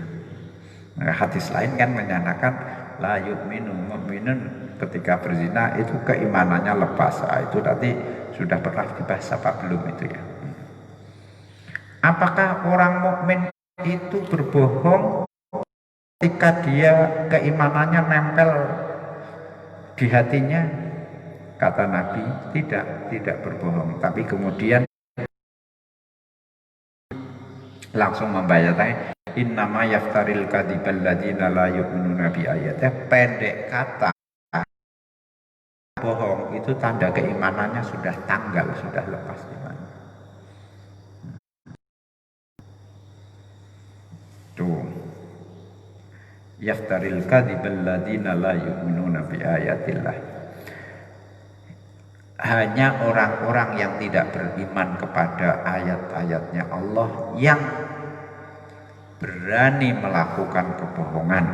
Nah, hadis lain kan menyatakan la yu'minu mu'minun ketika berzina itu keimanannya lepas. Nah, itu tadi sudah pernah dibahas apa belum itu ya. Apakah orang mukmin itu berbohong ketika dia keimanannya nempel di hatinya? Kata Nabi, tidak berbohong. Tapi kemudian langsung membayatkan innama yaftaril kadhibal ladzina la yu'minuna bi ayatih. Pendek kata, bohong itu tanda keimanannya sudah tanggal, sudah lepas iman. Tuh. Yaftaril kadhibal ladzina la yu'minuna bi ayatillah. Hanya orang-orang yang tidak beriman kepada ayat-ayatnya Allah yang berani melakukan kebohongan.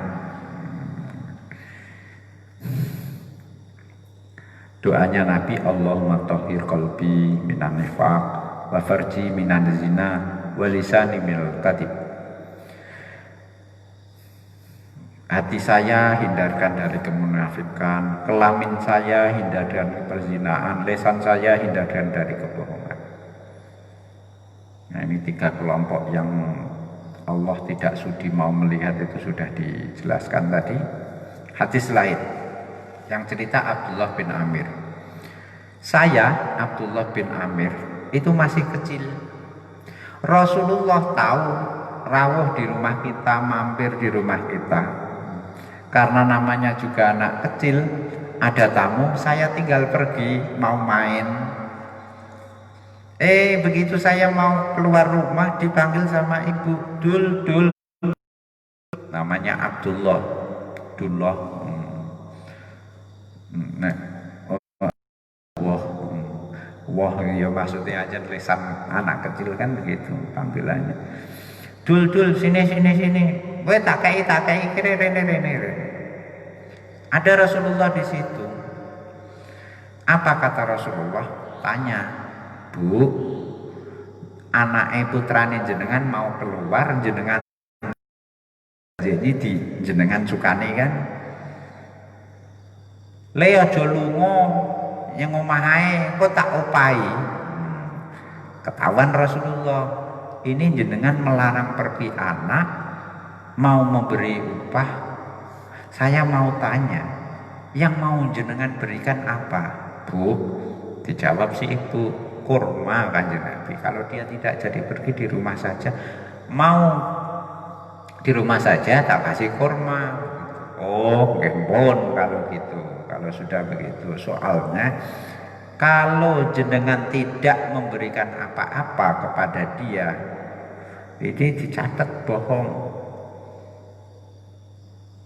Doanya Nabi, Allahumma tahhir qalbi minan nifaq wa farji minan zina wa lisani minal kadhib. Hati saya hindarkan dari kemunafikan, kelamin saya hindarkan dari perzinaan, lisan saya hindarkan dari kebohongan. Nah, ini 3 kelompok yang Allah tidak sudi mau melihat, itu sudah dijelaskan tadi. Hadis lain yang cerita Abdullah bin Amir. Saya Abdullah bin Amir itu masih kecil. Rasulullah tahu rawuh di rumah kita, mampir di rumah kita. Karena namanya juga anak kecil, ada tamu, saya tinggal pergi mau main. Begitu saya mau keluar rumah dipanggil sama ibu, Dul. Namanya Abdullah. Nah, wah ya maksudnya aja tulisan anak kecil kan begitu panggilannya. Dul sini. Gue tak kei rene. Ada Rasulullah di situ. Apa kata Rasulullah? Tanya, Bu, anake putrane jenengan mau keluar, jenengan jadi di jenengan sukane kan? Le aja lunga yang omahe kok tak opahi. Ketahuan Rasulullah, ini jenengan melarang pergi anak, mau memberi upah. Saya mau tanya, yang mau jenengan berikan apa? Bu, dijawab si ibu, kurma Kanjeng Nabi. Kalau dia tidak jadi pergi di rumah saja, mau di rumah saja tak kasih kurma. Oh, gempon kalau gitu. Kalau sudah begitu, soalnya kalau jenengan tidak memberikan apa-apa kepada dia, ini dicatat bohong.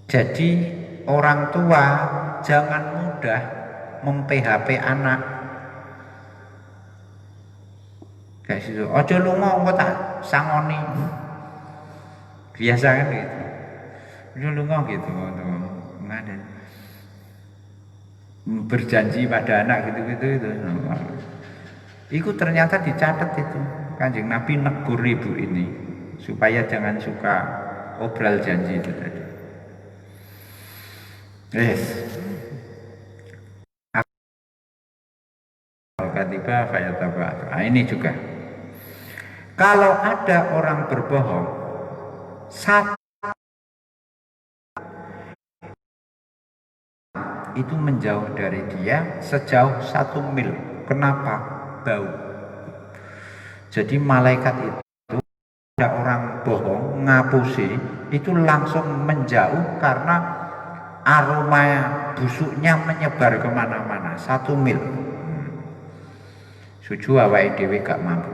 Jadi orang tua jangan mudah mem-PHP anak. Kayak situ, ojo lunga engko tak sangoni. Biasa kan gitu. Ojo lunga gitu, ngaden. Berjanji pada anak gitu-gitu itu. Itu ternyata dicatat itu. Kanjeng Nabi negur ibu ini supaya jangan suka obral janji itu tadi. Yes. Al-Katibah fayataba. Nah, ini juga. Kalau ada orang berbohong, itu menjauh dari dia sejauh 1 mil. Kenapa? Bau. Jadi malaikat itu ada orang bohong ngapusi itu langsung menjauh karena aroma busuknya menyebar kemana-mana 1 mil. Suju awake dhewe gak mampu.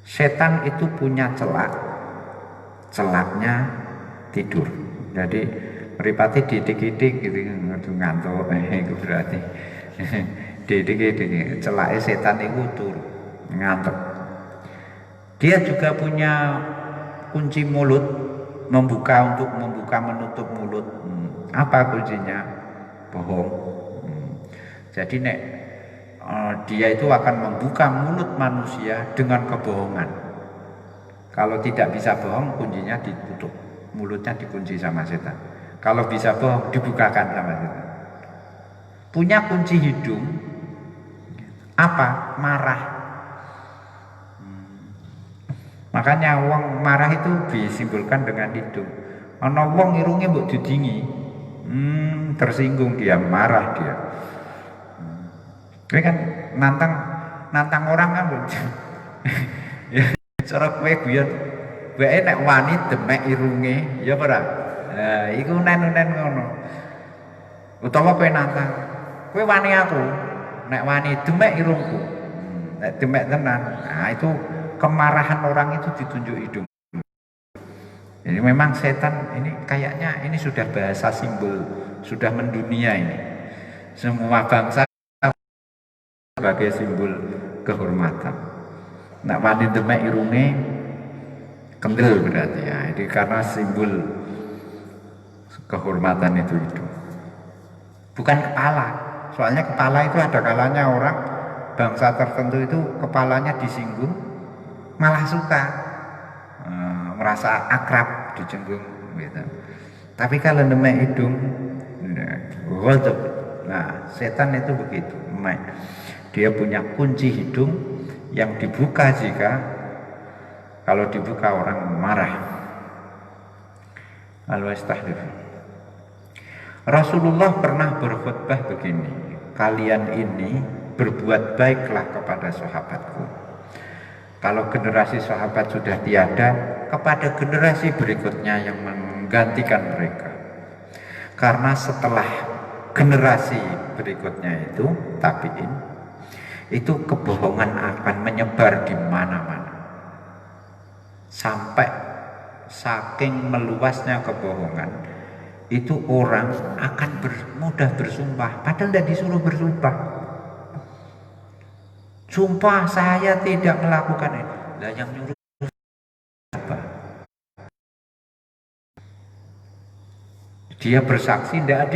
Setan itu punya celaknya tidur. Jadi mripate didik-didik gitu ngantuk itu berarti didik-didik celake setan itu turu ngantuk. Dia juga punya kunci mulut, membuka menutup mulut. Apa kuncinya? Bohong. Jadi dia itu akan membuka mulut manusia dengan kebohongan. Kalau tidak bisa bohong, kuncinya ditutup, mulutnya dikunci sama setan. Kalau bisa bohong, dibukakan sama setan. Punya kunci hidung apa? Marah. Makanya wong marah itu disimbolkan dengan hidung. Ana wong irunge mbok didingi, tersinggung dia, marah dia. Kowe kan nantang orang kan. Ya, cara kowe guyon, wae nek wani demek irunge, ya ora. Nah, iku nen-nen ngono. Utawa kowe nantang, kowe wani aku, nek wani demek irungku. Nek demek tenan. Nah, itu kemarahan orang itu ditunjuk hidung. Ini memang setan ini kayaknya ini sudah bahasa simbol, sudah mendunia ini. Semua bangsa sebagai simbol kehormatan. Nak wani demek irunge kendel berarti ya. Ini karena simbol kehormatan itu hidung. Bukan kepala. Soalnya kepala itu ada kalanya orang bangsa tertentu itu kepalanya disinggung malah suka, merasa akrab dijenggung gitu. Tapi kalau demek hidung, nah setan itu begitu. Dia punya kunci hidung yang dibuka jika kalau dibuka orang marah. Al-Wastahlif. Rasulullah pernah berkhutbah begini, kalian ini berbuat baiklah kepada sahabatku. Kalau generasi sahabat sudah tiada, kepada generasi berikutnya yang menggantikan mereka. Karena setelah generasi berikutnya itu tabi'in, itu kebohongan akan menyebar di mana-mana. Sampai saking meluasnya kebohongan, itu orang akan mudah bersumpah, padahal tidak disuruh bersumpah. Sumpah saya tidak melakukan itu. Lah yang nyuruh apa? Dia bersaksi, tidak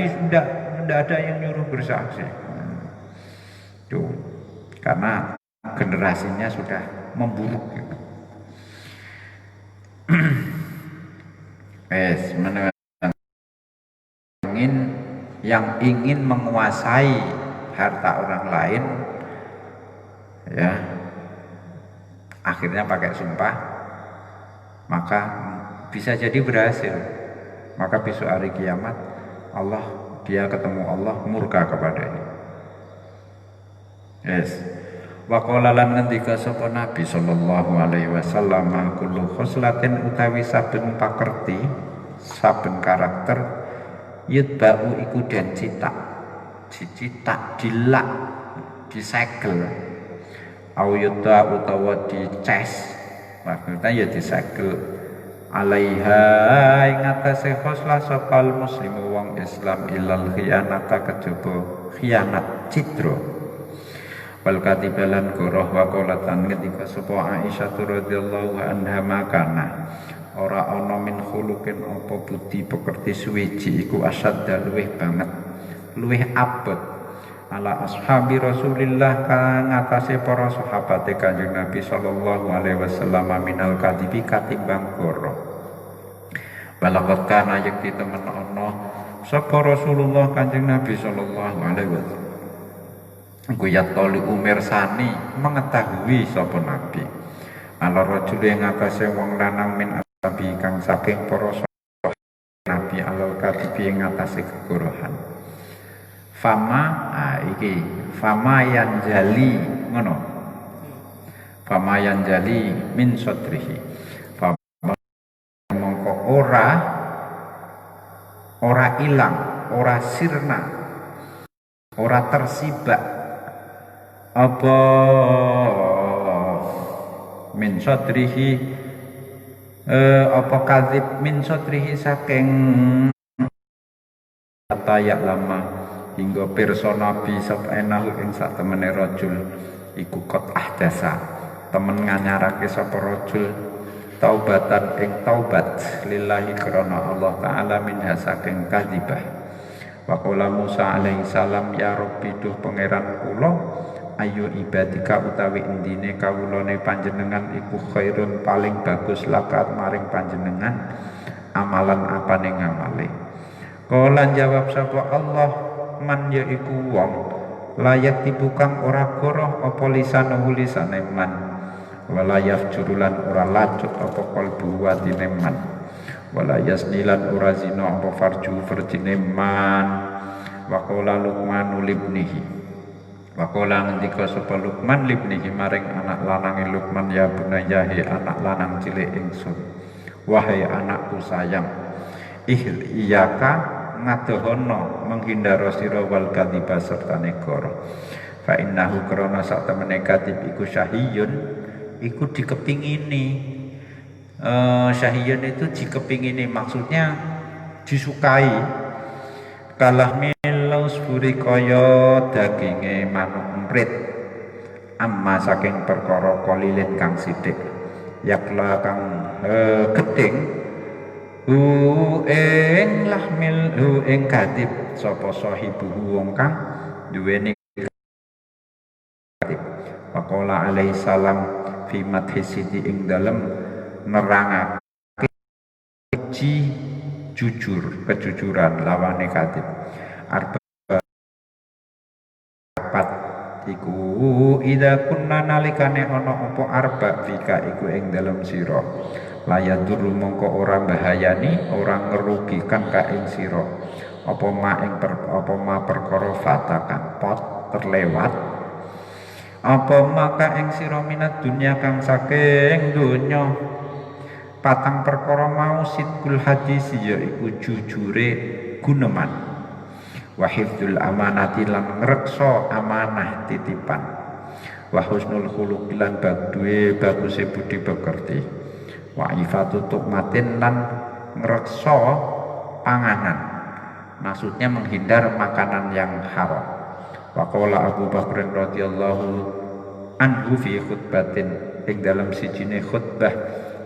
ada yang nyuruh bersaksi. Tuh, karena generasinya sudah memburuk. Gitu. Yang ingin menguasai harta orang lain, ya akhirnya pakai sumpah, maka bisa jadi berhasil. Maka besok hari kiamat dia ketemu Allah murka kepadanya. Yes. Wa qala lan ngendika sapa Nabi sallallahu alaihi wasallam, kullu khoslatin utawi saben pakerti, saben karakter yutba'u iku den dicitak, dilak, disegel. Au yudha utawa dices, maksudnya ya disegel. Alaiha ing atase khoslah sopal muslimu wong Islam ilal khianata kejaba khianat citra. Wal katibalan goroh wa qolatan ketika sapa Aisyah radhiyallahu anha makana ora ana min khuluqin apa budi pekerti suwiji iku asadda luweh banget, luweh abot ala ashabi Rasulillah kang atase para sahabate Kanjeng Nabi sallallahu alaihi wasallam minal kadibi katimbang goro. Balagat kana yakti temen ana sapa Rasulullah Kanjeng Nabi sallallahu alaihi wasallam Guyat toli umirsani mengetahui sapa Nabi ala rajul yang atase wong lanang min asabi kang saking para Nabi alal kadibi yang atase kegorohan. Fama iki fama yang jali ngono. Fama yang jali min sodrihi. Fama mongko ora ilang, ora sirna, ora tersibak apa min sodrihi apa kadzib min sodrihi saking tayak lama hingga pirsa Nabi sab'enahu ing sak temene rajul iku qad ahdasa temen nganyarake sapa rajul taubatan ing taubat lillahi krana Allah taala minha saking kadzibah. Wa qala Musa alaihi salam ya Rabbi duh pangeran kula ayu ibadika utawi endine kawulane panjenengan iku khairun paling bagus lakat maring panjenengan amalan apane ngamale. Kala jawab sapa Allah, man ya iku wong layak dibukang ora goroh apa lisane man, wala yafjurulan ora lacut apa qalbu watine man, wala yasnilan ora zina apa farju farjine man. Wa qala Luqman libnihi, wa qala ngendika sapa Luqman libnihi maring anak lanange Luqman, ya bunayya he anak lanang cilik ingsun, wahai anakku sayang, iyaka ngadohono menghindaro sira wal kadhiba serta negara, fa innahu krana sak temene kadhib iku syahiyun iku dikepingini. Syahiyun itu dikepingini maksudnya disukai, kalah milaus buri kaya daginge manuk emprit, amma saking perkara kolilin kang sithik, yakla kang gedeng ing lahmil ing kadhib sapa sahibu wong kang duweni kadhib. Faqala alaihi salam fi madhi siti ing dalem nerangake kejujuran lawane kadhib. Arbaat iku ida kunna nalikane ana apa arba fika iku ing dalem sira, layadur mongko ora bahayani ora ngerugikan ka ing sira apa ma perkara fatakan pot terlewat apa maka ing sira minat dunya kang saking donya. Patang perkara mau sidkul hadis yaiku jujure guneman, wa hifdzul amanati lan ngreksa amanah titipan, wa husnul khuluq lan baguse budi pekerti, wa ifatu tukmatin lan ngreksa panganan, maksudnya menghindar makanan yang haram. Wa qala Abu Bakr radhiyallahu anhu fi khutbatin ing dalam sijine khutbah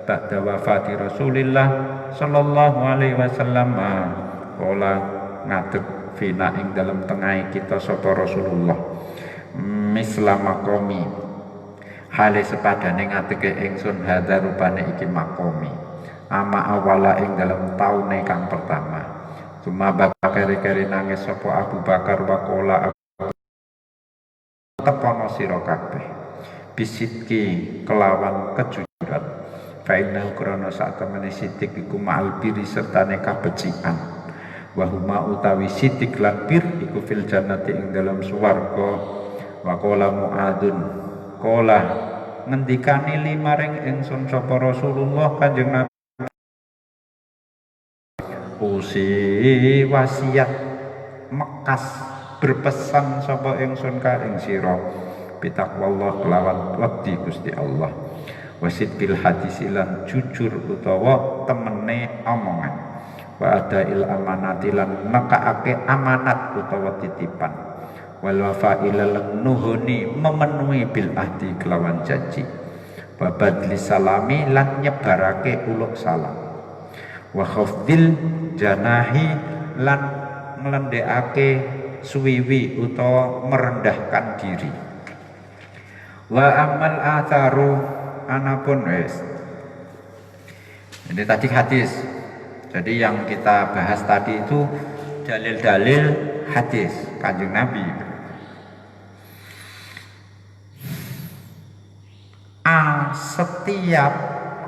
ba'da wafati Rasulillah sallallahu alaihi wasallam, qala ngadeg fina ing dalam tengah kita sapa Rasulullah, misla maqami hale sepadane ngadege ingsun hadza rupane iki maqami ama awala ing dalam taune kang pertama. Cuma bapak keri-keri nangis sapa Abu Bakar wa qala tepono sira kabeh bisidki kelawan kejujuran, fa inna krana sak temene sidik iku ma'al biri sertane kabecikan, wa huma utawi sidik lan bir iku fil jannati ing dalam swarga. Wa qala Muadzun qala ngendikane limaring ingsun sapa Rasulullah Kanjeng Nabi, usi wasiat mekas berpesan sapa ingsun ka ing sira bitaqwallah kelawan wedi Gusti Allah, wasid bil hadis lan jujur utawa temene omongan, wa adail amanati lan nekaake amanat utawa titipan, wal wafa'il lan nuhuni memenuhi bil ahdi kelawan janji, wa badli salami lan nyebarake uluk salam, wa khafdil janahi lan nglendhekake suwiwi utawa merendahkan diri, wa amal atharu anapun wes. Ini tadi hadis. Jadi yang kita bahas tadi itu dalil-dalil hadis Kanjeng Nabi. Setiap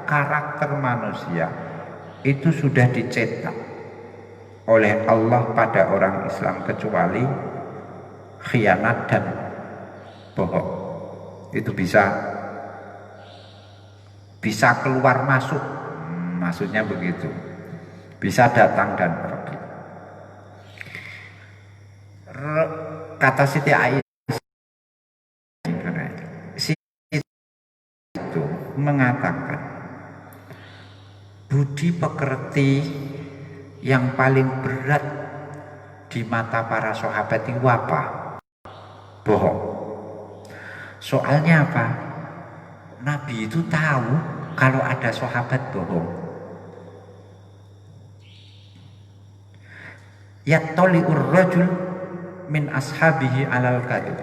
karakter manusia itu sudah dicetak oleh Allah pada orang Islam kecuali khianat dan bohong. Itu bisa keluar masuk, maksudnya begitu, bisa datang dan pergi. Kata Siti Aisyah itu mengatakan budi pekerti yang paling berat di mata para sahabat itu apa? Bohong. Soalnya apa? Nabi itu tahu kalau ada sahabat bohong. Yattali'ur rajul min ashabihi alal kadhib.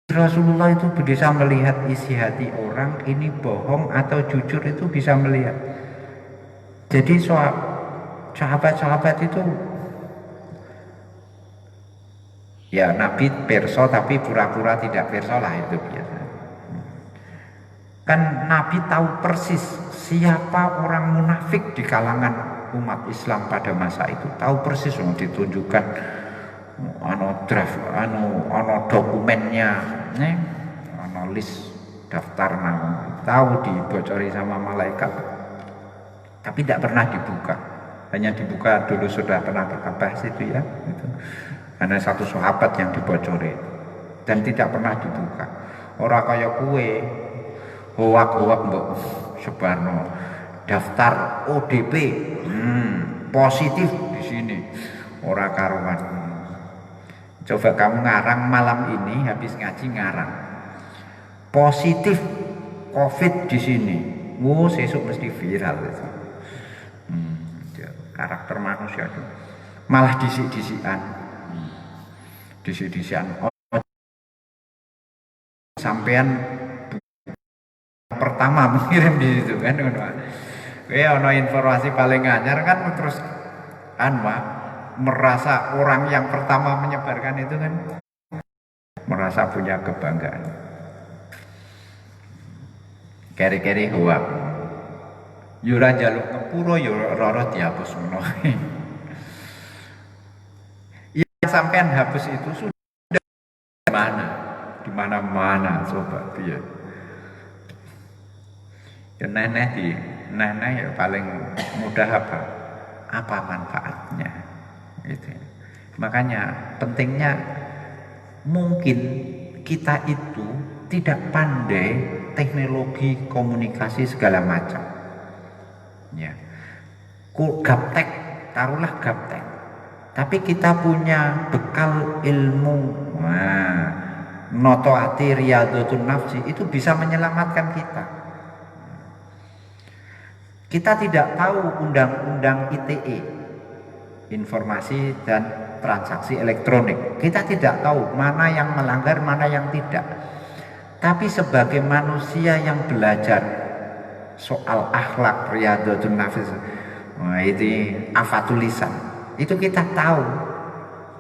Rasulullah itu bisa melihat isi hati orang, ini bohong atau jujur itu bisa melihat. Jadi sahabat-sahabat itu ya Nabi perso tapi pura-pura tidak perso lah, itu biasa. Kan Nabi tahu persis siapa orang munafik di kalangan umat Islam pada masa itu, tahu persis, ditunjukkan draft, dokumennya, list daftar nama, tahu dibocori sama malaikat, tapi tidak pernah dibuka. Hanya dibuka dulu, sudah pernah kita bahas itu ya, itu. Hanya satu sahabat yang dibocori dan tidak pernah dibuka. Orang kaya kue hoak-hoak mbok sebarno daftar ODP positif di sini, orang karuan. Coba kamu ngarang malam ini, habis ngaji ngarang positif COVID di sini, sesuk mesti viral itu. Karakter manusia itu malah disik-disikan, sampean pertama mengirim di situ kan, ono informasi paling anyar kan, terus merasa orang yang pertama menyebarkan itu kan merasa punya kebanggaan. Keri-keri hoak, yura jaluk ngepuro yura roro dihapus ngono. Yang sampean hapus itu sudah di mana coba dia. Ya nenek ya paling mudah apa manfaatnya gitu. Makanya pentingnya mungkin kita itu tidak pandai teknologi komunikasi segala macam ya, gaptek, taruhlah gaptek, tapi kita punya bekal ilmu, noto ati riyadhatun nafsi, itu bisa menyelamatkan kita. Kita tidak tahu undang-undang ITE, informasi dan transaksi elektronik, kita tidak tahu mana yang melanggar, mana yang tidak. Tapi sebagai manusia yang belajar soal akhlak, riyadhatun nafs, itu afatul lisan, itu kita tahu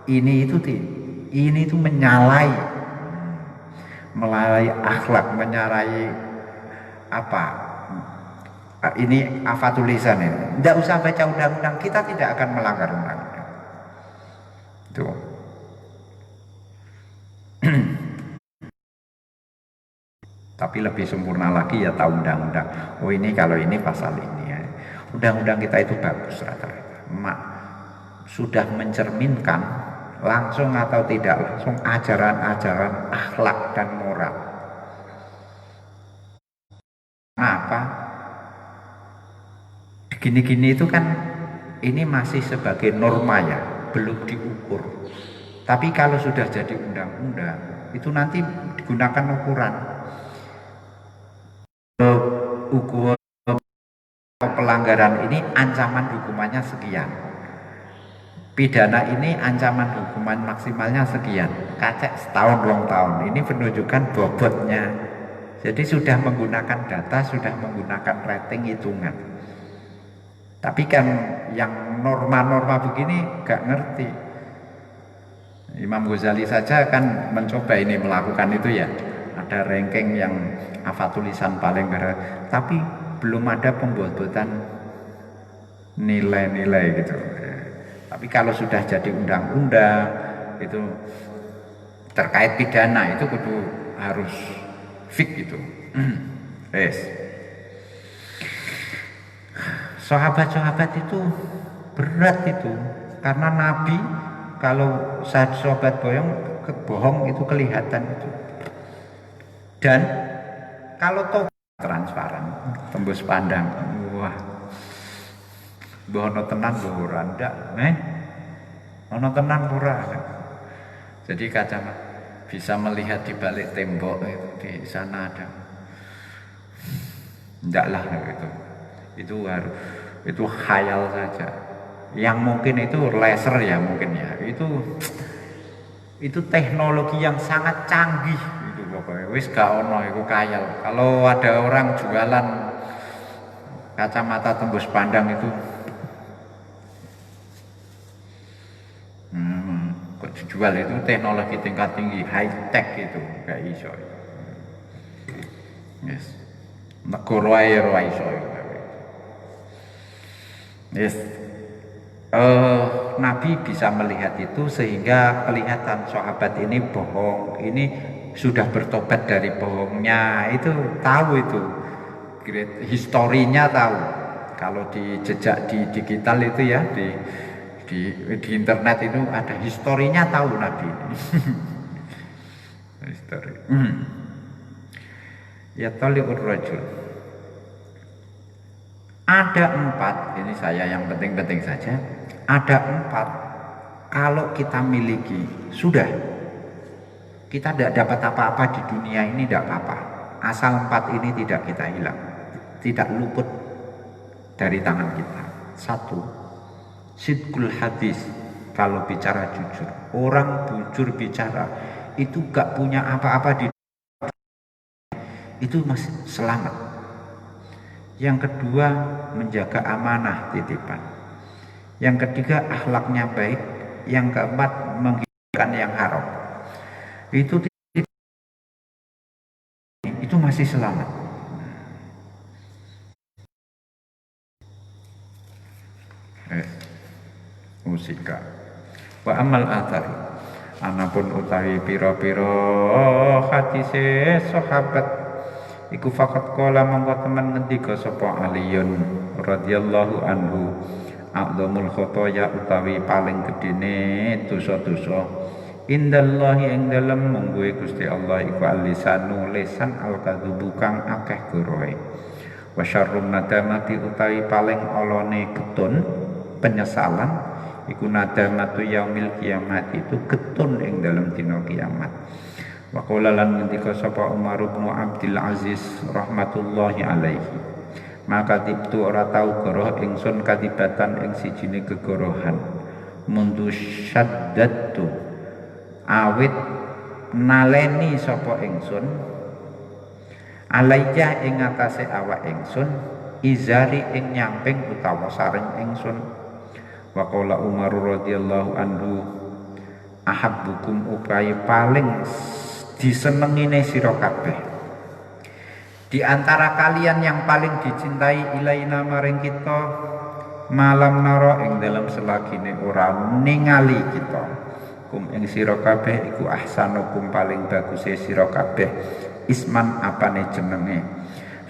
ini itu menyalahi akhlak, menyalahi ini afatul lisan ini. Tidak usah baca undang-undang, kita tidak akan melanggar undang-undang. Tuh. Tapi lebih sempurna lagi ya tahu undang-undang. Ini kalau ini pasal ini ya. Undang-undang kita itu bagus rata-rata. Sudah mencerminkan langsung atau tidak langsung ajaran-ajaran akhlak dan moral. Apa? Gini-gini itu kan ini masih sebagai norma ya, belum diukur. Tapi kalau sudah jadi undang-undang, itu nanti digunakan ukuran. Ukur pelanggaran ini ancaman hukumannya sekian, pidana ini ancaman hukuman maksimalnya sekian, kacek setahun 2 tahun. Ini menunjukkan bobotnya. Jadi sudah menggunakan data, sudah menggunakan rating hitungan. Tapi kan yang norma-norma begini gak ngerti. Imam Ghazali saja kan mencoba ini melakukan itu ya. Ada ranking yang hafal tulisan paling berat, tapi belum ada pembobotan nilai-nilai gitu. Tapi kalau sudah jadi undang-undang itu terkait pidana itu kudu harus fix gitu. Yes. Sahabat-sahabat itu berat itu, karena Nabi kalau sahabat bohong itu kelihatan itu. Dan kalau tobat transparan, tembus pandang, wah, bono tenan ora ndak, ono tenan ora. Jadi kacamata bisa melihat di balik tembok itu, di sana ada, ndaklah gitu. Itu khayal saja. Yang mungkin itu laser ya mungkin ya. Itu teknologi yang sangat canggih gitu. pokoknya wis gak ono iku kayal. Kalau ada orang jualan kacamata tembus pandang itu kok dijual itu teknologi tingkat tinggi, high tech itu gak iso. Yes. Negara ae ora iso. Yes. Nabi bisa melihat itu sehingga kelihatan sahabat ini bohong, ini sudah bertobat dari bohongnya, itu tahu itu, historinya tahu. Kalau di jejak di digital itu ya di internet itu ada historinya, tahu Nabi ini. Histori. Ya taliur rajul. Ada 4, ini saya yang penting-penting saja. Ada 4, kalau kita miliki, sudah. Kita tidak dapat apa-apa di dunia ini, tidak apa-apa. Asal 4 ini tidak kita hilang, tidak luput dari tangan kita. 1, sidqul hadis, kalau bicara jujur. Orang jujur bicara, itu gak punya apa-apa di dunia, itu masih selamat. Yang kedua, menjaga amanah titipan. Yang ketiga, akhlaknya baik. Yang keempat, menghilangkan yang haram. Itu masih selamat. Musika. Wa amal athar. Anapun utawi piro-piro hadise sahabat iku faqat qala mongko teman ngendika sapa Aliyun radhiyallahu anhu, a'dzamul khotoya utawi paling gedene dosa-dosa indallahi ing dalem mungguhe Gusti Allah iku alisanu lisan al-kadzubu kang akeh gorohe, wa syarrun nadamati utawi paling olone getun penyesalan iku nadamatu yaumil kiamat, itu getun ing dalem dina kiamat. Wa qala lan ngendika sapa Umar bin Abdul Aziz rahmatullahi alaihi, maka tibtu ora tau goroh ingsun katibatan ing sijine gegorohan mundu syaddatu awit naleni sapa ingsun alaija ing atase awak ingsun izari ing nyamping utawa saring ingsun. Wa qala Umar radhiyallahu anhu, ahabbukum upai paling disenengine sira kabeh di antara kalian, yang paling dicintai ilaina maring kita, malam naro ing dalam selagine ora ningali kita, kum ing sira kabeh iku ahsanukum paling baguse sira kabeh isman apane jenenge,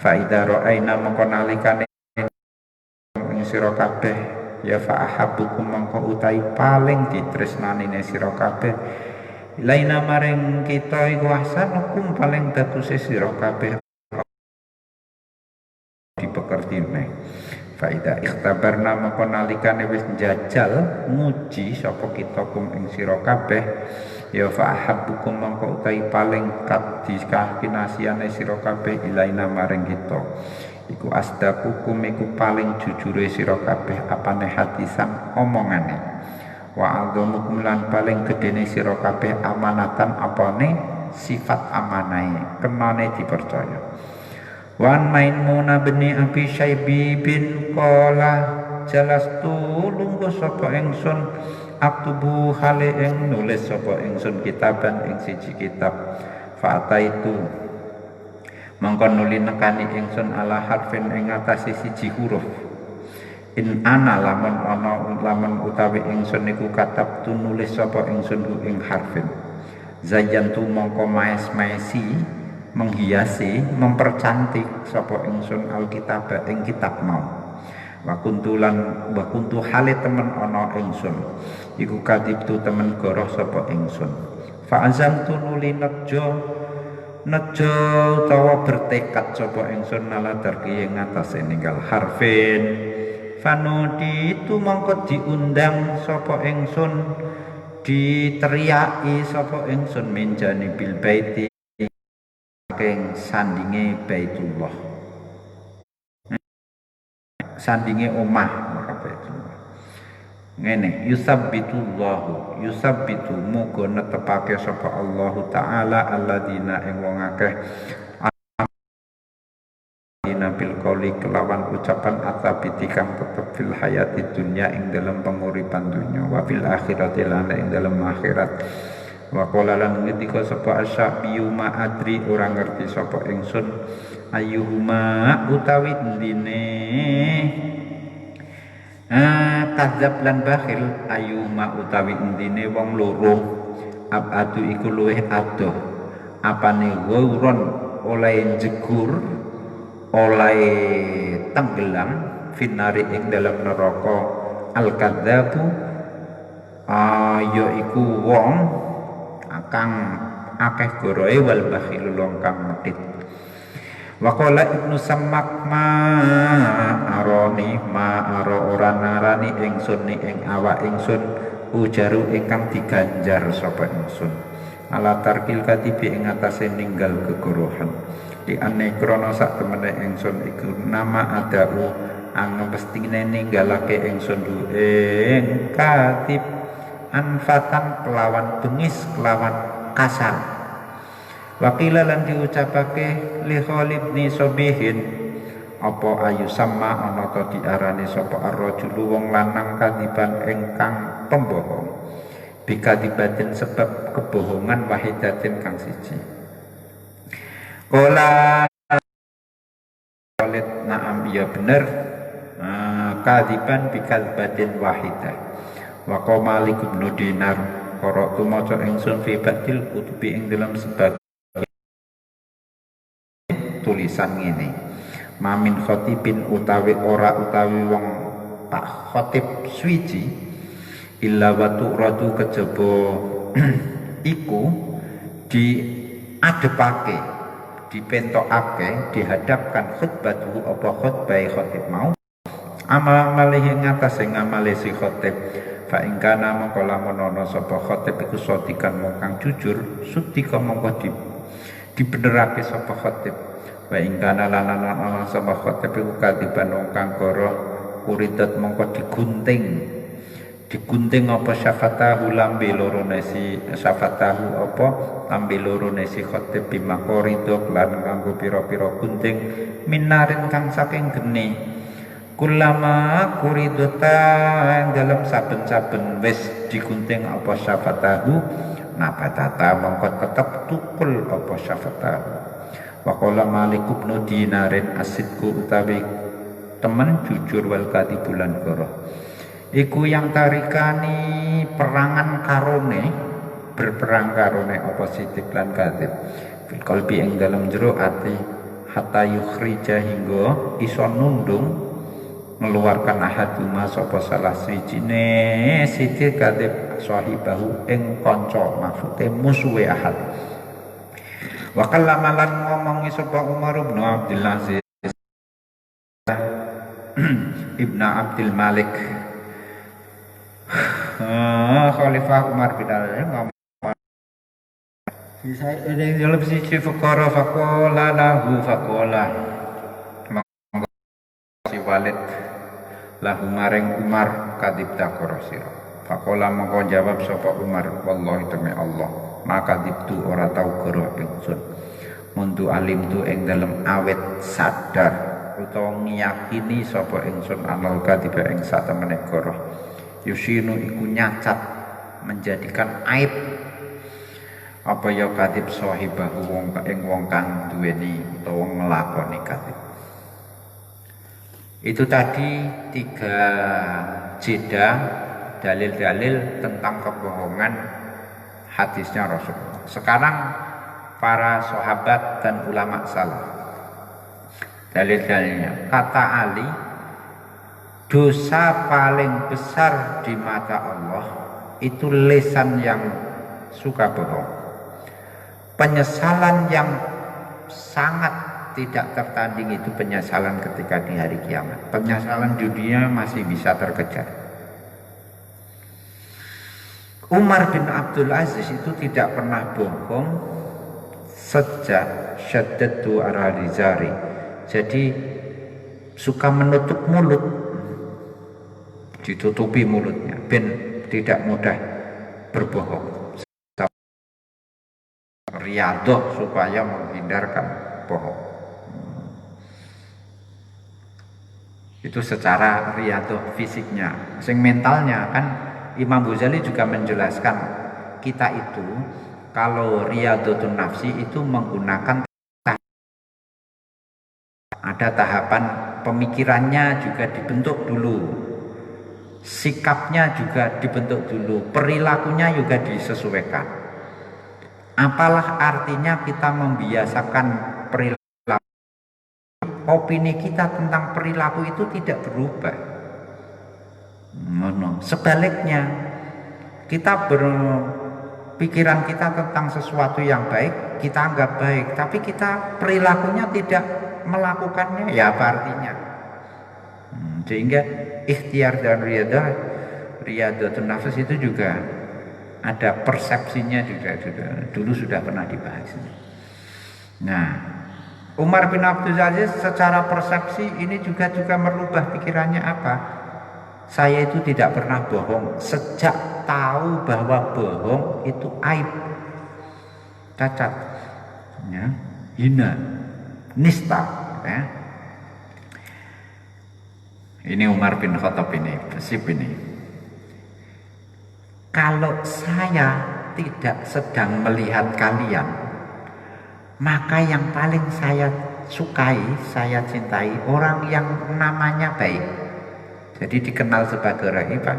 fa idza ra'aina mongko nalikane ing sira kabeh ya fa ahabbukum mongko utai paling ditresnanine sira kabeh ilaina maring kita iku ahsanukum paling baguse sira kabeh dipekertine. Faida ikhtabarna mongko nalikane wis njajal nguji sapa kita kum ing sira kabeh ya fa ahabbukum mongko utai paling dikakinasiane sira kabeh ilaina maring kita iku asdaqukum iku paling jujure sira kabeh apane hadisan omongane, wa a'dzamukum lan paling gedene sira kabeh amanatan apane sifat amanahe kenane dipercaya. Wan Maimuna bin Abi Syaibi bin qala jalastu lungguh sapa ingsun aktubu hale ing nulis sapa ingsun kitaban ing siji kitab fa itu mangko nuli nekani ingsun ala harfin ing atase siji huruf in ana lamun utawi ingsun niku katab tu nulis sapa ingsun ing harfin zayantu mongko maes-maesi menghiasi mempercantik sapa ingsun alkitab ing kitab mau wa kuntu hale temen ana ingsun iku kadibtu temen goroh sapa ingsun fa azamtu nuli nejo utawa bertekad sapa ingsun nala darki ing atase ninggal harfin fanudi itu mongko diundang sapa ingsun diteriaki sapa ingsun menjani bil baiti saking sandinge Baitullah, sandinge omah maka Baitullah. ngene yusabbitu muga netepake sapa Allah taala alladzina ing wong akeh bil qauli kelawan ucapan atsabiti kang tetep fil hayati dunya ing dalam penguripan dunya wa fil akhirati lan ing dalam akhirat wa qala lan ngendika sapa asyabiyu ma adri ora ngerti sapa ingsun ayyuhuma utawi ndine kadzab lan bakhil ayyuhuma utawi ndine wong loro abadu iku luweh adoh apane ghauron oleh jegur oleh tenggelam finari ing dalam neraka al-kadzabu yaiku wong kang akeh goroe wal bakhil wong kang medhit wa qala ibnu sammak ma aro ora narani ingsun ing awak ingsun ujaru ingkang diganjar sapa ingsun ala tarkil katibi ing atase ninggal kegorohan di ane krono sak temene ingsun iku nama adau angepestine ninggalake ingsun ing katib anfatan kelawan bengis kelawan kasar wakila lan diucapake li Khalid ni Sobihin apa ayu sama ana ta diarani sapa ar-rajulu wong lanang kadiban ingkang pembohong bikadibatin sebab kebohongan wahidatin kang siji Kola Khalid na'am iya bener kadiban bikal badin wahidah wa Malik bin Dinar qara'tu maca ingsun fi badil kutubi ing dalam sebagian tulisan ngene mamin khatibin utawi ora utawi wong pak khatib suwiji illa wa tu'radu kejaba iku diadepake dipentokake dihadapkan khutbatuhu apa khutbah khatib mau amal-amale ngatas sing ngamale si khatib fa ing kana mongko lamun ana sapa khatib iku sadikan mung kang jujur sutika mongko dibenerake sapa khatib wa ing kana lan ana sapa khatib iku kadiban wong kang goroh uridat mongko digunting apa syafatahu lambe loro nesi syafatahu apa lambe loro nesi khatib bimakorido lan kanggo pira-pira gunting minarin kang saking geni kulama kuridota dalam saben-saben wis digunting apa syafatahu nabatata mongko tetep tukul apa syafatahu waqala Malik bin Dinarin asidku utawi temen jujur wal katibulan goroh iku yang tarikani perangan karone berperang karone opositif lan kadhib fil qalbi ing dalam jero ati hatta yukhrija hingga iso nundung mengeluarkan ahaduma sapa salah sijine sithik kadhib sahibahu ing kanca maksude musuhe ahad wa kallamalan ngomongi sapa Umar bin Abdul Aziz Ibnu Abdul Malik Khalifah Umar bin Al-Azhar saya ini dalam sisi fakara fakola lahu fakola si Walid lahu maring Umar kadib takor sira fakola mongko jawab sapa Umar wallahi demi Allah maka dibtu ora tau goroh ingsun mundu alim tu ing dalem awet sadar utawa ngiyakini sapa ingsun amal kadib ing satemene goroh yusinu iku nyacat menjadikan aib apa ya kadhib sahibahu wong kang duweni utawa nglakoni kadhib. Itu tadi 3 jeda dalil-dalil tentang kebohongan hadisnya Rasulullah. Sekarang para sahabat dan ulama salaf dalil-dalilnya kata Ali dosa paling besar di mata Allah itu lisan yang suka bohong. Penyesalan yang sangat tidak tertanding itu penyesalan ketika di hari kiamat. Penyesalan di dunia masih bisa terkejar. Umar bin Abdul Aziz itu tidak pernah bohong sejak syaddatu ar-rizari. Jadi suka menutup mulut. ditutupi mulutnya, ben tidak mudah berbohong. Riyadhah supaya menghindarkan bohong. Itu secara riyadhah fisiknya. Sing mentalnya kan Imam Ghazali juga menjelaskan kita itu kalau riyadhatun nafsi itu menggunakan ada tahapan pemikirannya juga dibentuk dulu, sikapnya juga dibentuk dulu, perilakunya juga disesuaikan. Apalah artinya kita membiasakan perilaku, opini kita tentang perilaku itu tidak berubah. Sebaliknya, kita berpikiran kita tentang sesuatu yang baik, kita anggap baik, tapi kita perilakunya tidak melakukannya, ya apa artinya? Sehingga ikhtiar dan riyadhatun nafs itu juga ada persepsinya juga dulu sudah pernah dibahas. Nah, Umar bin Abdul Aziz secara persepsi ini juga merubah pikirannya apa? Saya itu tidak pernah bohong sejak tahu bahwa bohong itu aib, cacat, ya, hina, nista, ya. Ini Umar bin Khattab ini, prinsip ini. Kalau saya tidak sedang melihat kalian, maka yang paling saya sukai, saya cintai orang yang namanya baik. Jadi dikenal sebagai rahibah.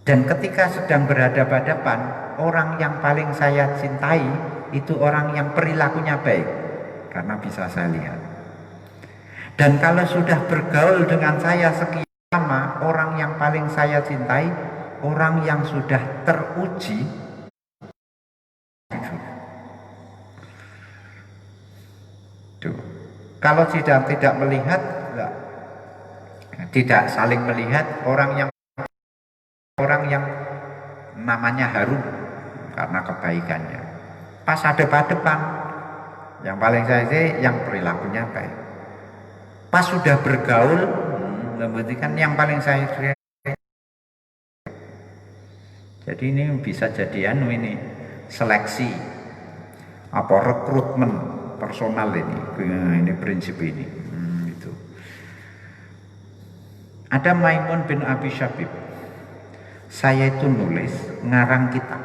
Dan ketika sedang berhadapan-hadapan, orang yang paling saya cintai itu orang yang perilakunya baik, karena bisa saya lihat. Dan kalau sudah bergaul dengan saya sekian lama, orang yang paling saya cintai, orang yang sudah teruji jujur. Tuh. Kalau tidak melihat, tidak saling melihat, orang yang namanya harum karena kebaikannya. Pas hadap-hadapan, yang paling saya cintai yang perilakunya baik. Pas sudah bergaul, berarti kan yang paling saya suka. Jadi ini bisa jadi ini seleksi apa rekrutmen personal ini prinsip ini. Itu. Ada Maimun bin Abi Syabib. Saya itu nulis ngarang kitab.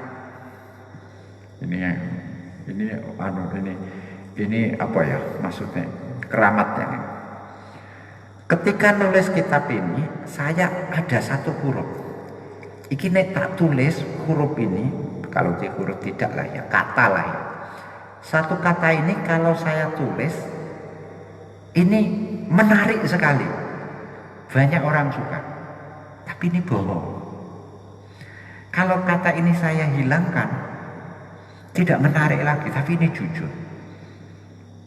Ini apa ya maksudnya keramatnya. Ketika nulis kitab ini, saya ada satu huruf. Iki nek tak tulis huruf ini, kalau di huruf tidak lah ya, kata lah ya. Satu kata ini kalau saya tulis, ini menarik sekali. Banyak orang suka. Tapi ini bohong. Kalau kata ini saya hilangkan, tidak menarik lagi, tapi ini jujur.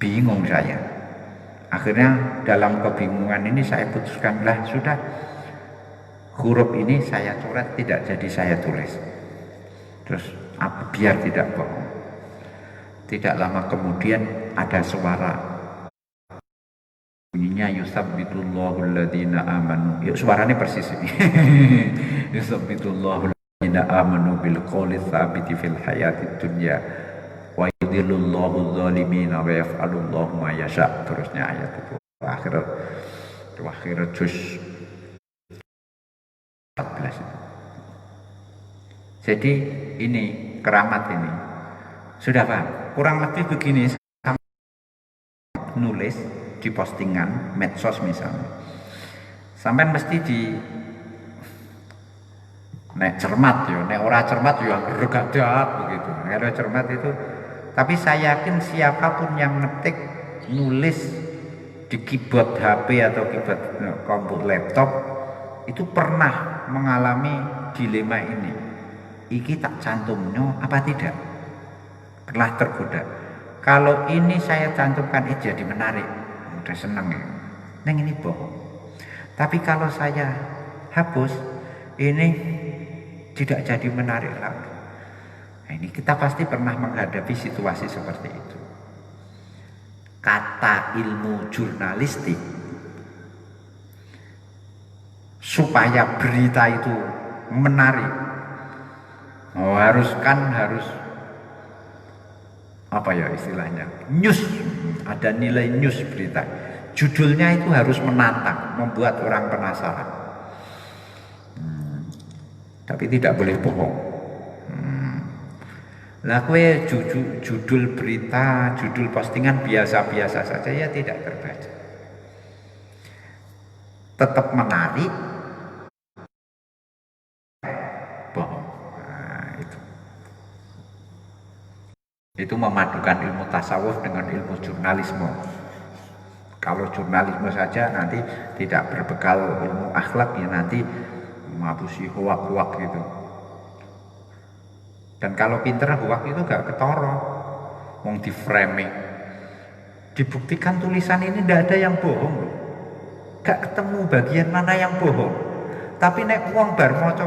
Bingung saya. Akhirnya dalam kebingungan ini saya putuskan, lah sudah, huruf ini saya coret, tidak jadi saya tulis. Terus biar tidak bohong. Tidak lama kemudian ada suara, bunyinya yusabbitullahu alladhina amanu. Ya, suaranya persis ini. Yusabbitullahu alladhina amanu bil qawli tsabiti fil hayatid dunya wa yudhillullahu dzalimin wa yaf'alullahu ma yasha. Terusnya ayat itu akhir juz 14 itu. Jadi ini keramat ini sudah paham? Kurang lebih begini, nulis di postingan medsos misalnya, sampai mesti di nek cermat ya, nek ora cermat ya gergadat begitu. Kalau cermat itu, tapi saya yakin siapapun yang ngetik nulis di keyboard HP atau keyboard komputer laptop itu pernah mengalami dilema ini. Iki tak cantumnya apa tidak? Pernah tergoda. Kalau ini saya cantumkan jadi menarik, udah seneng ya. Neng ini bohong. Tapi kalau saya hapus, ini tidak jadi menarik lagi. Nah, ini kita pasti pernah menghadapi situasi seperti itu. Kata ilmu jurnalistik supaya berita itu menarik. Harus apa ya istilahnya, news, ada nilai news berita. Judulnya itu harus menantang, membuat orang penasaran. Tapi tidak boleh bohong. Lah kue judul berita, judul postingan biasa-biasa saja ya tidak terbaca. Tetap menarik, bohong. Nah, itu memadukan ilmu tasawuf dengan ilmu jurnalisme. Kalau jurnalisme saja nanti tidak berbekal ilmu akhlak ya nanti mabusi hoak-hoak gitu. Dan kalau pinter hoak itu gak ketoro, mau di framing, dibuktikan tulisan ini tidak ada yang bohong loh, gak ketemu bagian mana yang bohong. Tapi nek uang bar moco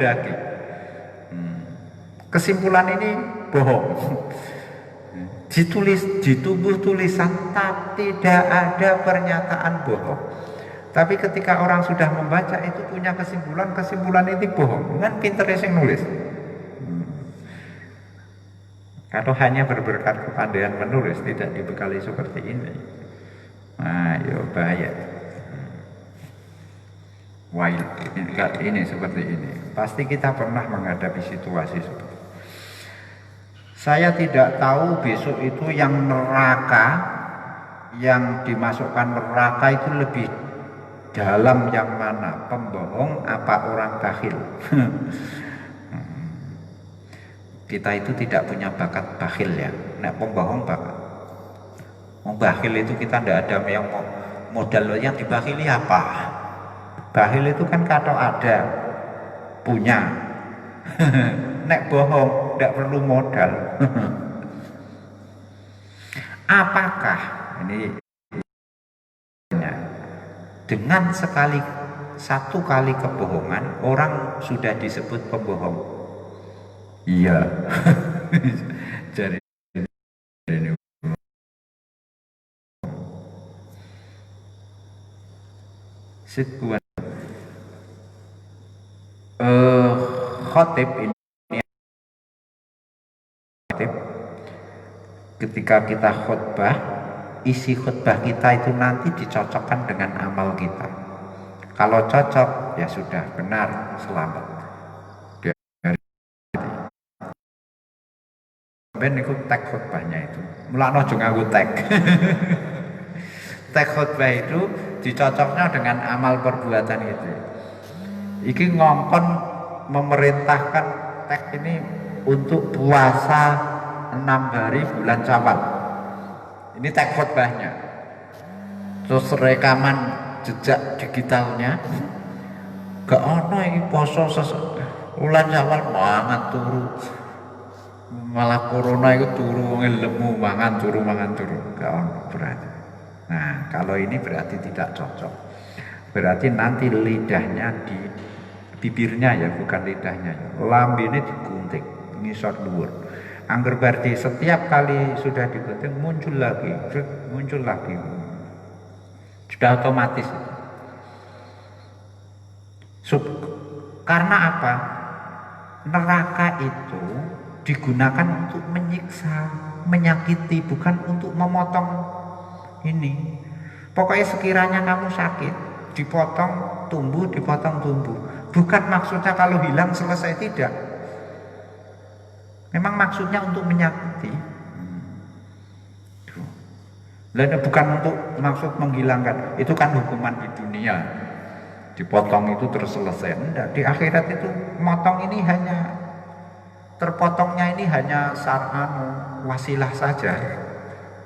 lagi, kesimpulan ini bohong. Di tubuh tulisan tapi tidak ada pernyataan bohong. Tapi ketika orang sudah membaca itu punya kesimpulan itu bohong. Kan pinternya yang nulis. Kalau hanya berberkat kepandaian menulis tidak dibekali seperti ini, nah ya bahaya. Wah ini seperti ini. Pasti kita pernah menghadapi situasi seperti ini. Saya tidak tahu besok itu yang neraka, yang dimasukkan neraka itu lebih dalam yang mana, pembohong apa orang bakhil. Kita itu tidak punya bakat bakhil ya. Nah pembohong bakat. Bakhil itu kita tidak ada yang modal, yang dibakhili apa? Bakhil itu kan kata ada, punya. Nek bohong tidak perlu modal. Apakah ini dengan satu kali kebohongan orang sudah disebut pembohong? Iya. Jadi ini situasi khotib ini ketika kita khutbah, isi khutbah kita itu nanti dicocokkan dengan amal kita. Kalau cocok ya sudah benar, selamat. Ben ikut tag khutbahnya itu. Mulakno aja nganggo tag. Tag khutbah itu dicocoknya dengan amal perbuatan itu. Iki ngongkon memerintahkan tag ini untuk puasa 6 hari bulan Syawal. Ini tag khutbahnya. Terus rekaman jejak digitalnya. Gak ono iki poso bulan Syawal banget turu. Malah corona itu turu lemu mangan turu gak ono berarti. Nah, kalau ini berarti tidak cocok. Berarti nanti lidahnya di bibirnya ya, bukan lidahnya. Lambene digunting, ngisor dhuwur. Angger berarti setiap kali sudah digunting muncul lagi. Sudah otomatis. Karena apa? Neraka itu digunakan untuk menyiksa, menyakiti, bukan untuk memotong ini. Pokoknya sekiranya kamu sakit, dipotong tumbuh. Bukan maksudnya kalau hilang selesai, tidak. Memang maksudnya untuk menyakiti. Lalu bukan untuk maksud menghilangkan. Itu kan hukuman di dunia. Dipotong itu terus selesai. Enggak, di akhirat itu motong ini hanya terpotongnya ini hanya wasilah saja,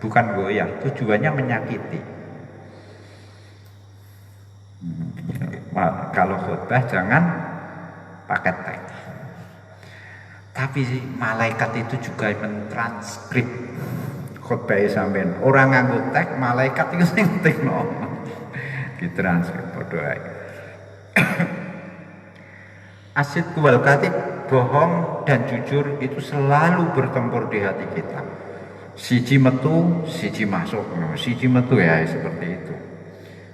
bukan goyah. Tujuannya menyakiti. Kalau khutbah jangan pakai teks. Tapi malaikat itu juga mentranskrip khutbah sampean. Orang nganggo teks, malaikat itu sing ngetikno. Ditranskrip padha ae. Asid wal katib, bohong dan jujur itu selalu bertempur di hati kita. Siji metu, siji masuk. Siji metu ya seperti itu.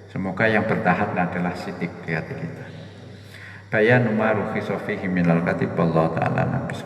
Semoga yang bertahan adalah sidik di hati kita. Bayanu ma rukhisa fihi minal katib, wallahu ta'ala nabis.